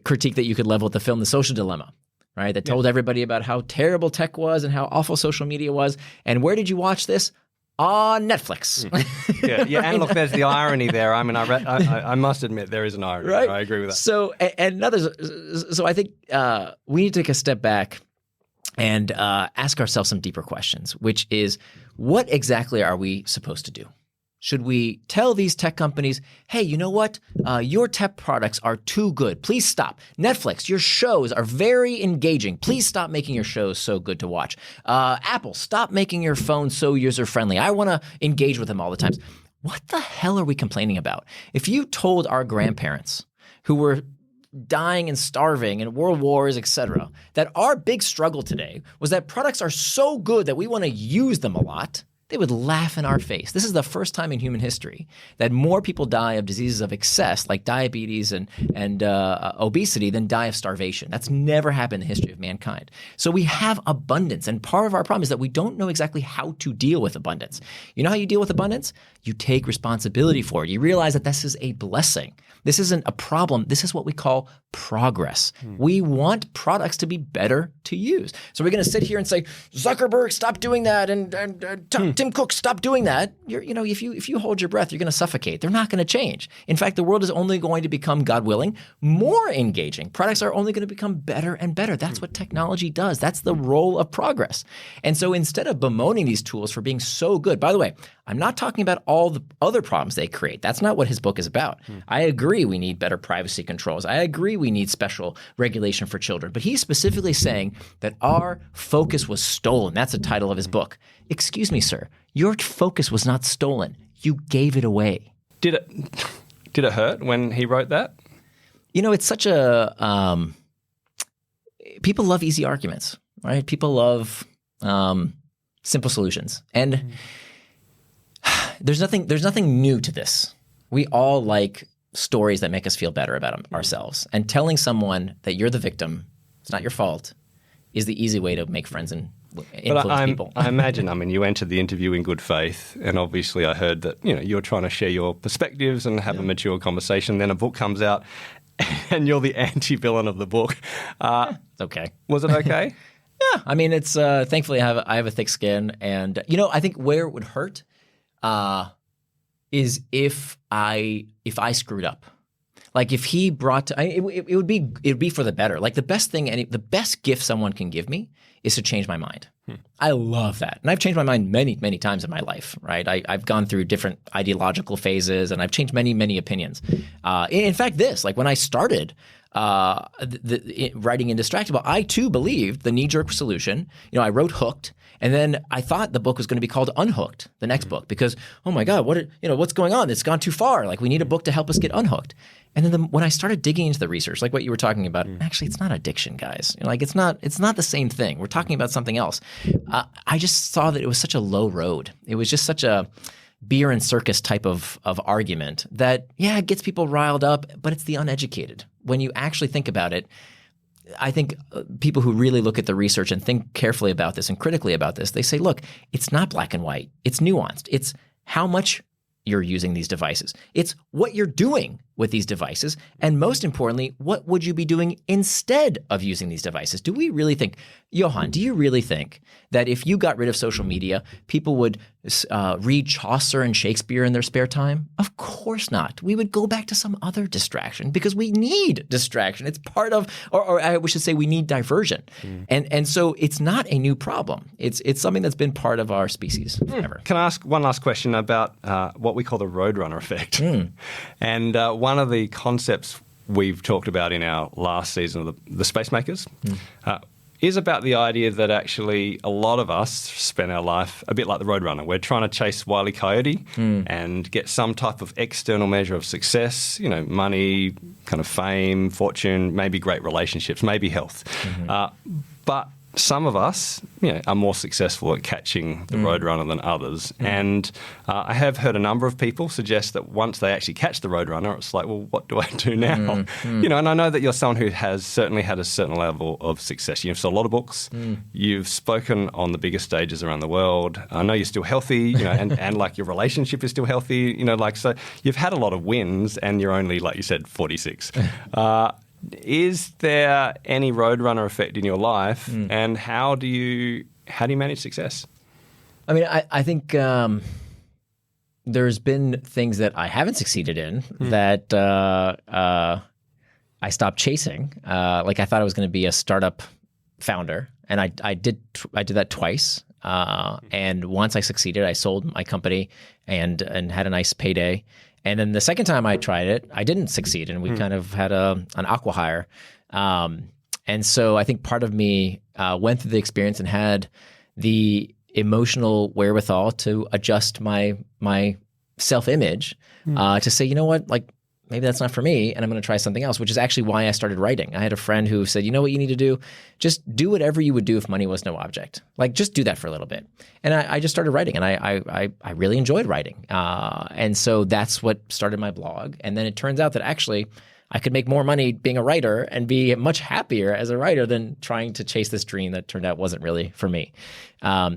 critique that you could level at the film The Social Dilemma, right? That told everybody about how terrible tech was and how awful social media was. And where did you watch this? On Netflix. And look, there's the irony there. I mean, I must admit there is an irony. Right? I agree with that. So, so I think we need to take a step back and ask ourselves some deeper questions, which is, what exactly are we supposed to do? Should we tell these tech companies, hey, you know what? Your tech products are too good. Please stop. Netflix, your shows are very engaging. Please stop making your shows so good to watch. Apple, stop making your phone so user-friendly. I want to engage with them all the time. What the hell are we complaining about? If you told our grandparents, who were dying and starving and world wars, etc., that our big struggle today was that products are so good that we want to use them a lot, they would laugh in our face. This is the first time in human history that more people die of diseases of excess, like diabetes and obesity, than die of starvation. That's never happened in the history of mankind. So we have abundance, and part of our problem is that we don't know exactly how to deal with abundance. You know how you deal with abundance? You take responsibility for it. You realize that this is a blessing. This isn't a problem. This is what we call progress. We want products to be better to use. So we're going to sit here and say, Zuckerberg, stop doing that, and Tim Cook, stop doing that. If you hold your breath, you're going to suffocate. They're not going to change. In fact, the world is only going to become, God willing, more engaging. Products are only going to become better and better. That's what technology does. That's the role of progress. And so instead of bemoaning these tools for being so good, by the way, I'm not talking about all the other problems they create. That's not what his book is about. I agree we need better privacy controls. I agree we need special regulation for children. But he's specifically saying that our focus was stolen. That's the title of his book. Excuse me, sir. Your focus was not stolen. You gave it away. Did it hurt when he wrote that? It's such a people love easy arguments, right? People love simple solutions. And there's nothing new to this. We all like stories that make us feel better about ourselves. And telling someone that you're the victim, it's not your fault, is the easy way to make friends and influence people. I imagine, you entered the interview in good faith, and obviously I heard that, you're trying to share your perspectives and have a mature conversation. Then a book comes out and you're the anti-villain of the book. It's okay. Was it okay? Yeah. It's thankfully I have a thick skin, and I think where it would hurt is if I screwed up. Like if he brought it would be for the better. Like the best gift someone can give me is to change my mind. I love that. And I've changed my mind many, many times in my life, right? I've gone through different ideological phases, and I've changed many, many opinions. In fact, when I started writing Indestructible, I too believed the knee-jerk solution. I wrote Hooked, and then I thought the book was going to be called Unhooked, the next book, because, oh my God, what's going on? It's gone too far. Like we need a book to help us get unhooked. And then when I started digging into the research, like what you were talking about, actually, it's not addiction, guys. It's not the same thing. We're talking about something else. I just saw that it was such a low road. It was just such a beer and circus type of argument that, it gets people riled up, but it's the uneducated. When you actually think about it, I think people who really look at the research and think carefully about this and critically about this, they say, look, it's not black and white. It's nuanced. It's how much you're using these devices. It's what you're doing with these devices. And most importantly, what would you be doing instead of using these devices? Do we really think, Johan, do you really think that if you got rid of social media, people would read Chaucer and Shakespeare in their spare time? Of course not. We would go back to some other distraction because we need distraction. It's part of, or I should say we need diversion. And so it's not a new problem. It's something that's been part of our species forever. Can I ask one last question about what we call the Roadrunner effect? And one of the concepts we've talked about in our last season of the Spacemakers is about the idea that actually a lot of us spend our life a bit like the Roadrunner. We're trying to chase Wile E. Coyote and get some type of external measure of success, money, kind of fame, fortune, maybe great relationships, maybe health. But some of us, are more successful at catching the Roadrunner than others. And I have heard a number of people suggest that once they actually catch the Roadrunner, it's like, well, what do I do now? And I know that you're someone who has certainly had a certain level of success. You've sold a lot of books. You've spoken on the biggest stages around the world. I know you're still healthy, and like your relationship is still healthy, so you've had a lot of wins and you're only, like you said, 46. Is there any Roadrunner effect in your life, and how do you manage success? I mean, I think there's been things that I haven't succeeded in that I stopped chasing. Like I thought I was going to be a startup founder, and I did that twice. And once I succeeded, I sold my company and had a nice payday. And then the second time I tried it, I didn't succeed, and we kind of had an acqui-hire. And so I think part of me went through the experience and had the emotional wherewithal to adjust my self-image to say, you know what, like maybe that's not for me, and I'm going to try something else, which is actually why I started writing. I had a friend who said, you know what you need to do? Just do whatever you would do if money was no object. Like just do that for a little bit. And I just started writing, and I really enjoyed writing. And so that's what started my blog. And then it turns out that actually I could make more money being a writer and be much happier as a writer than trying to chase this dream that turned out wasn't really for me.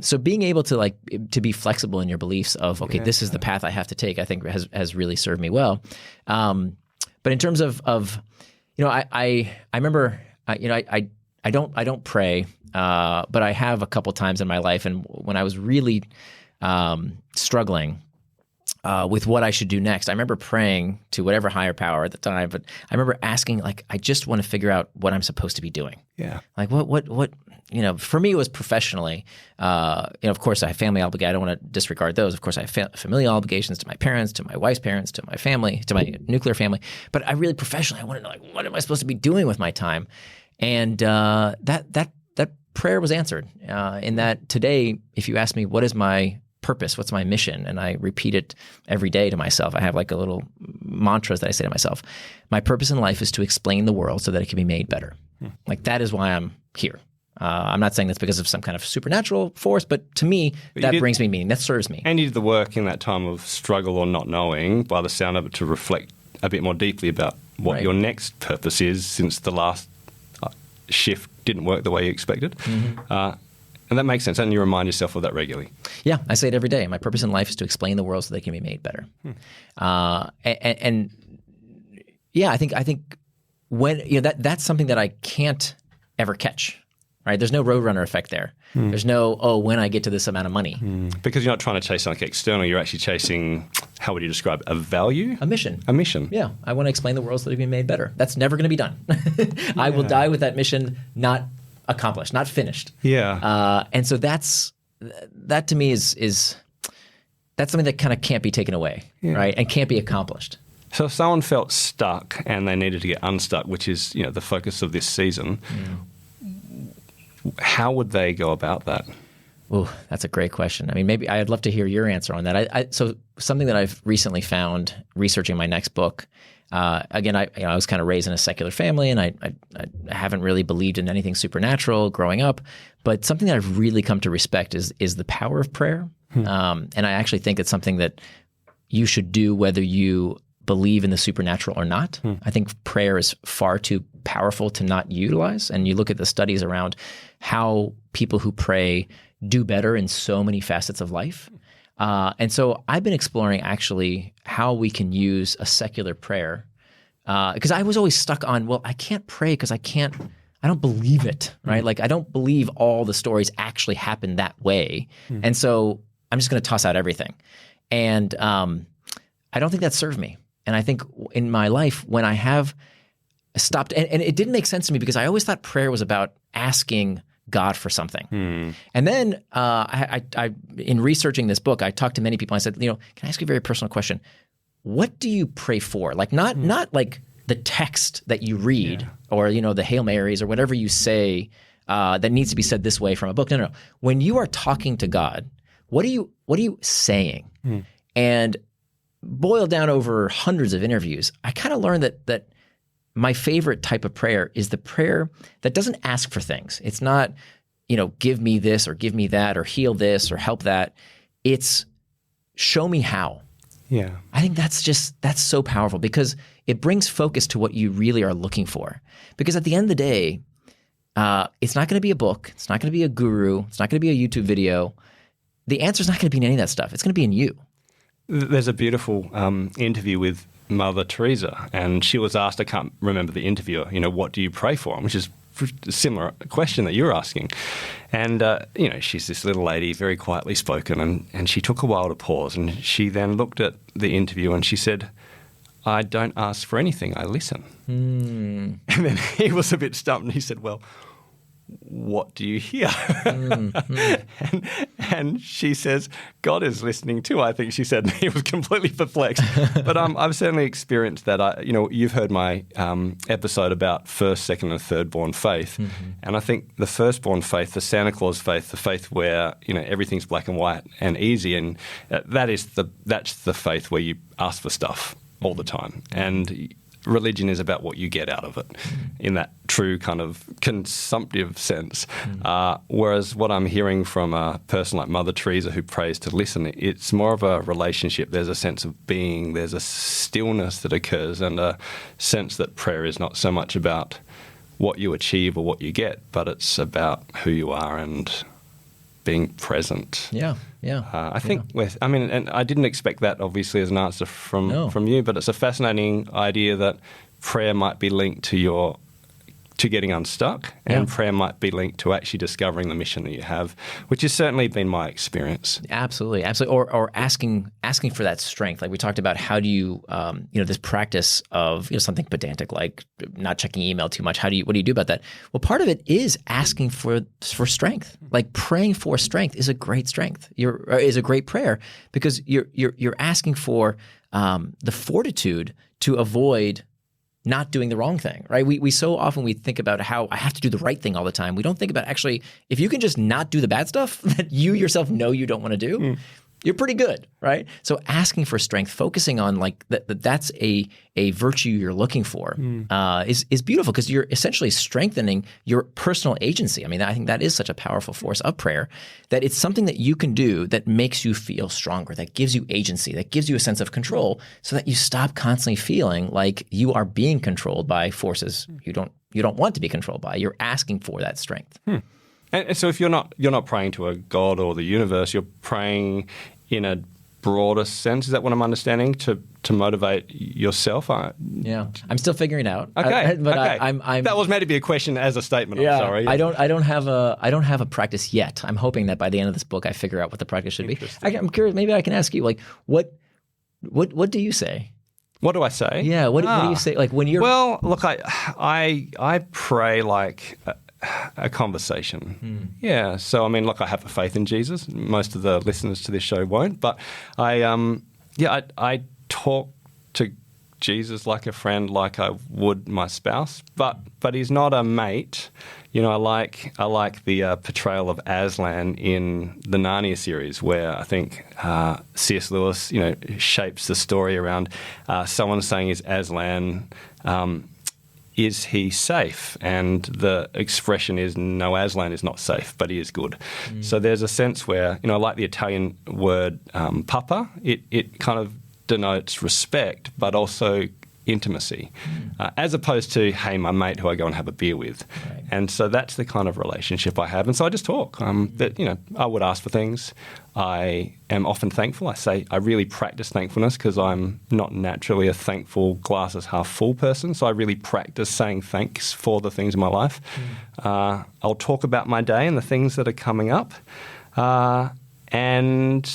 So being able to to be flexible in your beliefs of, okay, this is the path I have to take, I think has really served me well. But in terms of I remember, I don't pray, but I have a couple times in my life. And when I was really struggling with what I should do next, I remember praying to whatever higher power at the time, but I remember asking, I just want to figure out what I'm supposed to be doing. Yeah. Like what, for me it was professionally, of course I have family obligations. I don't want to disregard those. Of course I have familial obligations to my parents, to my wife's parents, to my family, to my nuclear family. But I really professionally, I wanted to what am I supposed to be doing with my time? And that prayer was answered in that today, if you ask me, what is my purpose? What's my mission? And I repeat it every day to myself. I have a little mantras that I say to myself. My purpose in life is to explain the world so that it can be made better. That is why I'm here. I'm not saying that's because of some kind of supernatural force, but to me, that brings me meaning. That serves me. And you did the work in that time of struggle or not knowing, by the sound of it, to reflect a bit more deeply about what your next purpose is, since the last shift didn't work the way you expected. And that makes sense. And you remind yourself of that regularly. Yeah, I say it every day. My purpose in life is to explain the world so they can be made better. And I think when that's something that I can't ever catch. Right? There's no Roadrunner effect there. There's no, when I get to this amount of money. Because you're not trying to chase something external. You're actually chasing, how would you describe it? A value? A mission. A mission. Yeah. I want to explain the world so that it can be made better. That's never going to be done. I will die with that mission not accomplished, not finished. Yeah. And so that to me is that's something that kind of can't be taken away, right? And can't be accomplished. So if someone felt stuck and they needed to get unstuck, which is the focus of this season, how would they go about that? Oh, that's a great question. I mean, maybe I'd love to hear your answer on that. So something that I've recently found researching my next book. Again, I was kind of raised in a secular family, and I haven't really believed in anything supernatural growing up. But something that I've really come to respect is the power of prayer. And I actually think it's something that you should do whether you believe in the supernatural or not. I think prayer is far too powerful to not utilize. And you look at the studies around how people who pray do better in so many facets of life. And so I've been exploring actually how we can use a secular prayer, because I was always stuck on, well, I can't pray because I don't believe it, right? Like I don't believe all the stories actually happen that way. And so I'm just going to toss out everything. And I don't think that served me. And I think in my life, when I have stopped, and it didn't make sense to me because I always thought prayer was about asking God for something. And then I in researching this book, I talked to many people. I said, can I ask you a very personal question? What do you pray for? Like not like the text that you read or, the Hail Marys or whatever you say that needs to be said this way from a book. No. When you are talking to God, what are you saying? And boiled down over hundreds of interviews, I kind of learned that my favorite type of prayer is the prayer that doesn't ask for things. It's not, give me this or give me that or heal this or help that. It's show me how. Yeah. I think that's so powerful because it brings focus to what you really are looking for. Because at the end of the day, it's not going to be a book. It's not going to be a guru. It's not going to be a YouTube video. The answer is not going to be in any of that stuff. It's going to be in you. There's a beautiful interview with Mother Teresa, and she was asked, I can't remember the interviewer, what do you pray for? Which is a similar question that you're asking. And, she's this little lady, very quietly spoken, and she took a while to pause, and she then looked at the interview and she said, I don't ask for anything, I listen. And then he was a bit stumped and he said, well, what do you hear? And she says, God is listening too, I think she said. And he was completely perplexed. But I've certainly experienced that. You've heard my episode about first, second and third born faith. And I think the firstborn faith, the Santa Claus faith, the faith where, everything's black and white and easy. And that's the faith where you ask for stuff all the time. And religion is about what you get out of it in that true kind of consumptive sense. Whereas what I'm hearing from a person like Mother Teresa who prays to listen, it's more of a relationship. There's a sense of being. There's a stillness that occurs and a sense that prayer is not so much about what you achieve or what you get, but it's about who you are and being present. Yeah. I think and I didn't expect that obviously as an answer from you, but it's a fascinating idea that prayer might be linked to getting unstuck, and prayer might be linked to actually discovering the mission that you have, which has certainly been my experience. Absolutely. Or asking for that strength. Like we talked about, how do you, this practice of something pedantic like not checking email too much. What do you do about that? Well, part of it is asking for strength. Like praying for strength is a great strength. Is a great prayer because you're asking for the fortitude to avoid not doing the wrong thing, right? We so often we think about how I have to do the right thing all the time. We don't think about actually, if you can just not do the bad stuff that you yourself know you don't want to do, you're pretty good, right? So asking for strength, focusing on like that's a virtue you're looking for is beautiful because you're essentially strengthening your personal agency. I mean, I think that is such a powerful force of prayer, that it's something that you can do that makes you feel stronger, that gives you agency, that gives you a sense of control so that you stop constantly feeling like you are being controlled by forces you don't want to be controlled by. You're asking for that strength. And so if you're not praying to a God or the universe, you're praying in a broader sense. Is that what I'm understanding? To motivate yourself? Yeah, I'm still figuring it out. Okay, but okay. I'm that was meant to be a question as a statement. Yeah, I'm sorry. I don't have a practice yet. I'm hoping that by the end of this book, I figure out what the practice should be. I'm curious. Maybe I can ask you, like, what do you say? What do I say? Yeah. What do you say? Like when you're look, I pray like a conversation. Yeah. So, I mean, look, I have a faith in Jesus. Most of the listeners to this show won't. But I talk to Jesus like a friend, like I would my spouse. But he's not a mate. I like the portrayal of Aslan in the Narnia series, where I think C.S. Lewis, shapes the story around someone saying, "Is Aslan is he safe?" And the expression is, no, Aslan is not safe, but he is good. So there's a sense where, I like the Italian word papa. It kind of denotes respect, but also intimacy, as opposed to, hey, my mate who I go and have a beer with. Right. And so that's the kind of relationship I have. And so I just talk. That I would ask for things. I am often thankful. I really practice thankfulness because I'm not naturally a thankful, glasses half full person. So I really practice saying thanks for the things in my life. I'll talk about my day and the things that are coming up. And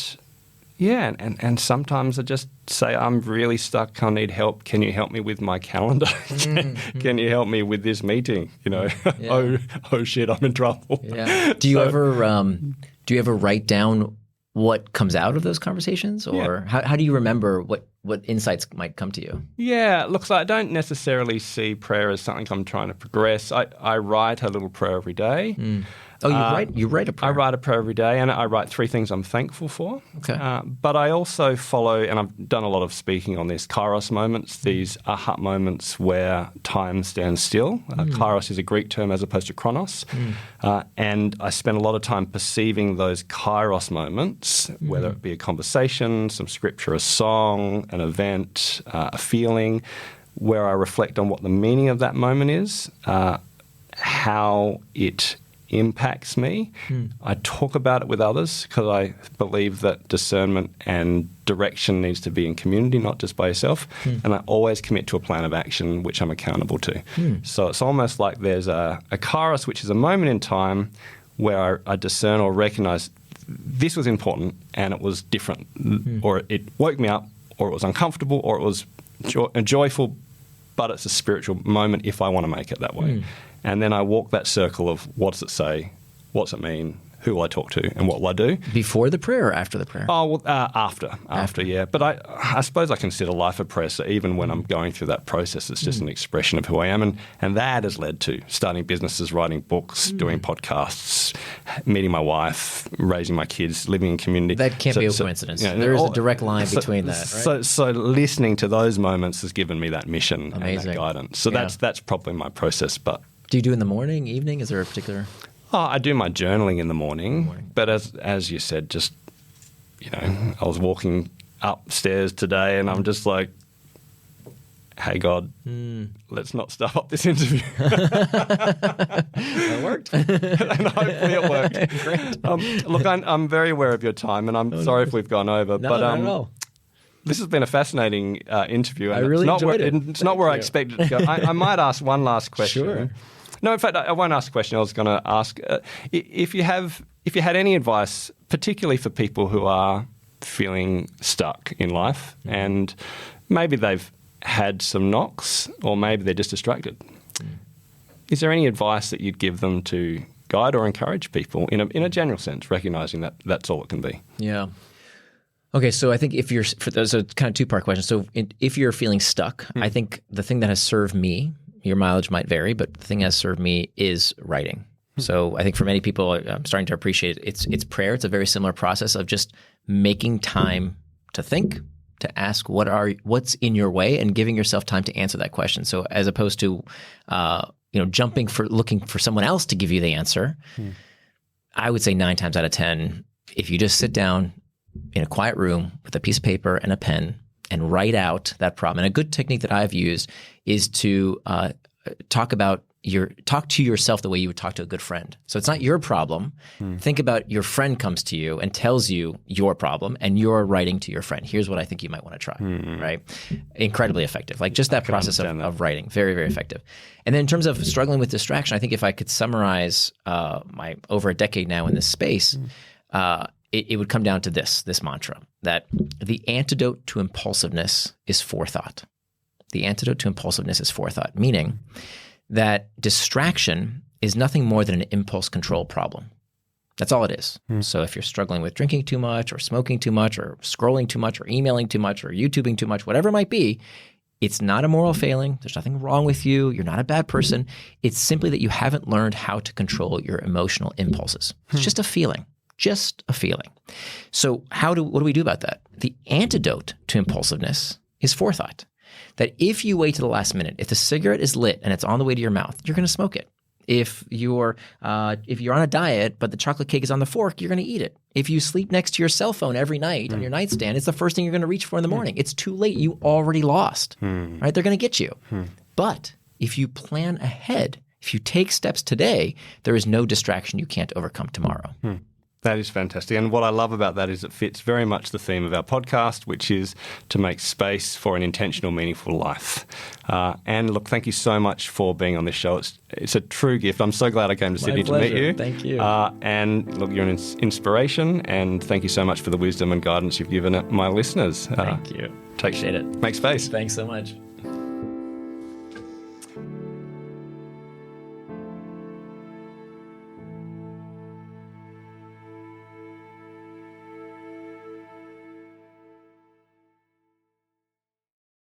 sometimes I just say, I'm really stuck. I need help. Can you help me with my calendar? Can you help me with this meeting? Oh shit, I'm in trouble. Yeah. Do you ever write down what comes out of those conversations, or how do you remember what insights might come to you? Yeah, look, so I don't necessarily see prayer as something I'm trying to progress. I write a little prayer every day. Oh, you write a prayer? I write a prayer every day, and I write 3 things I'm thankful for. Okay. But I also follow, and I've done a lot of speaking on this, kairos moments, these aha moments where time stands still. Kairos is a Greek term as opposed to chronos. And I spend a lot of time perceiving those kairos moments, whether it be a conversation, some scripture, a song, an event, a feeling, where I reflect on what the meaning of that moment is, how it impacts me. I talk about it with others because I believe that discernment and direction needs to be in community, not just by yourself. And I always commit to a plan of action which I'm accountable to. So it's almost like there's a kairos, which is a moment in time where I discern or recognize this was important and it was different, or it woke me up, or it was uncomfortable, or it was joyful, but it's a spiritual moment if I want to make it that way. And then I walk that circle of what does it say, what's it mean, who will I talk to, and what will I do? Before the prayer or after the prayer? Oh, well, after, yeah. But I suppose I consider life a prayer, so even when I'm going through that process, it's just an expression of who I am. And that has led to starting businesses, writing books, doing podcasts, meeting my wife, raising my kids, living in community. That can't be a coincidence. There is a direct line between that, right? So listening to those moments has given me that mission and that guidance. So that's probably my process. But do you do it in the morning, evening? Is there a particular... I do my journaling in the morning, but as you said, just, I was walking upstairs today and I'm just like, hey, God, let's not stuff up this interview. That worked. And hopefully it worked. Great. Look, I'm very aware of your time and I'm sorry if we've gone over. No, but not at all. This has been a fascinating interview. And I really enjoyed it. It's not where I expected it to go. I might ask one last question. Sure. No, in fact, I won't ask a question. I was going to ask if you had any advice, particularly for people who are feeling stuck in life and maybe they've had some knocks or maybe they're just distracted. Is there any advice that you'd give them to guide or encourage people in a general sense, recognizing that that's all it can be? Yeah. Okay, so I think there's a kind of 2-part question. So if you're feeling stuck, I think the thing that has served me, your mileage might vary, but the thing that has served me is writing. So I think for many people, I'm starting to appreciate it's prayer. It's a very similar process of just making time to think, to ask what's in your way, and giving yourself time to answer that question. So as opposed to looking for someone else to give you the answer, I would say 9 times out of 10, if you just sit down in a quiet room with a piece of paper and a pen and write out that problem. And a good technique that I've used is to talk to yourself the way you would talk to a good friend. So it's not your problem. Think about your friend comes to you and tells you your problem, and you're writing to your friend. Here's what I think you might want to try, right? Incredibly effective. Like just that process of writing, very, very effective. And then in terms of struggling with distraction, I think if I could summarize my over a decade now in this space, it would come down to this mantra, that the antidote to impulsiveness is forethought. The antidote to impulsiveness is forethought, meaning that distraction is nothing more than an impulse control problem. That's all it is. So if you're struggling with drinking too much or smoking too much or scrolling too much or emailing too much or YouTubing too much, whatever it might be, it's not a moral failing. There's nothing wrong with you. You're not a bad person. It's simply that you haven't learned how to control your emotional impulses. It's just a feeling. Just a feeling. So what do we do about that? The antidote to impulsiveness is forethought. That if you wait to the last minute, if the cigarette is lit and it's on the way to your mouth, you're going to smoke it. If you're on a diet, but the chocolate cake is on the fork, you're going to eat it. If you sleep next to your cell phone every night on your nightstand, it's the first thing you're going to reach for in the morning. It's too late. You already lost. Right? They're going to get you. But if you plan ahead, if you take steps today, there is no distraction you can't overcome tomorrow. That is fantastic. And what I love about that is it fits very much the theme of our podcast, which is to make space for an intentional, meaningful life. And look, thank you so much for being on this show. It's a true gift. I'm so glad I came to Sydney to meet you. Thank you. And look, you're an inspiration, and thank you so much for the wisdom and guidance you've given my listeners. Thank you. Appreciate it. Make space. Thanks so much.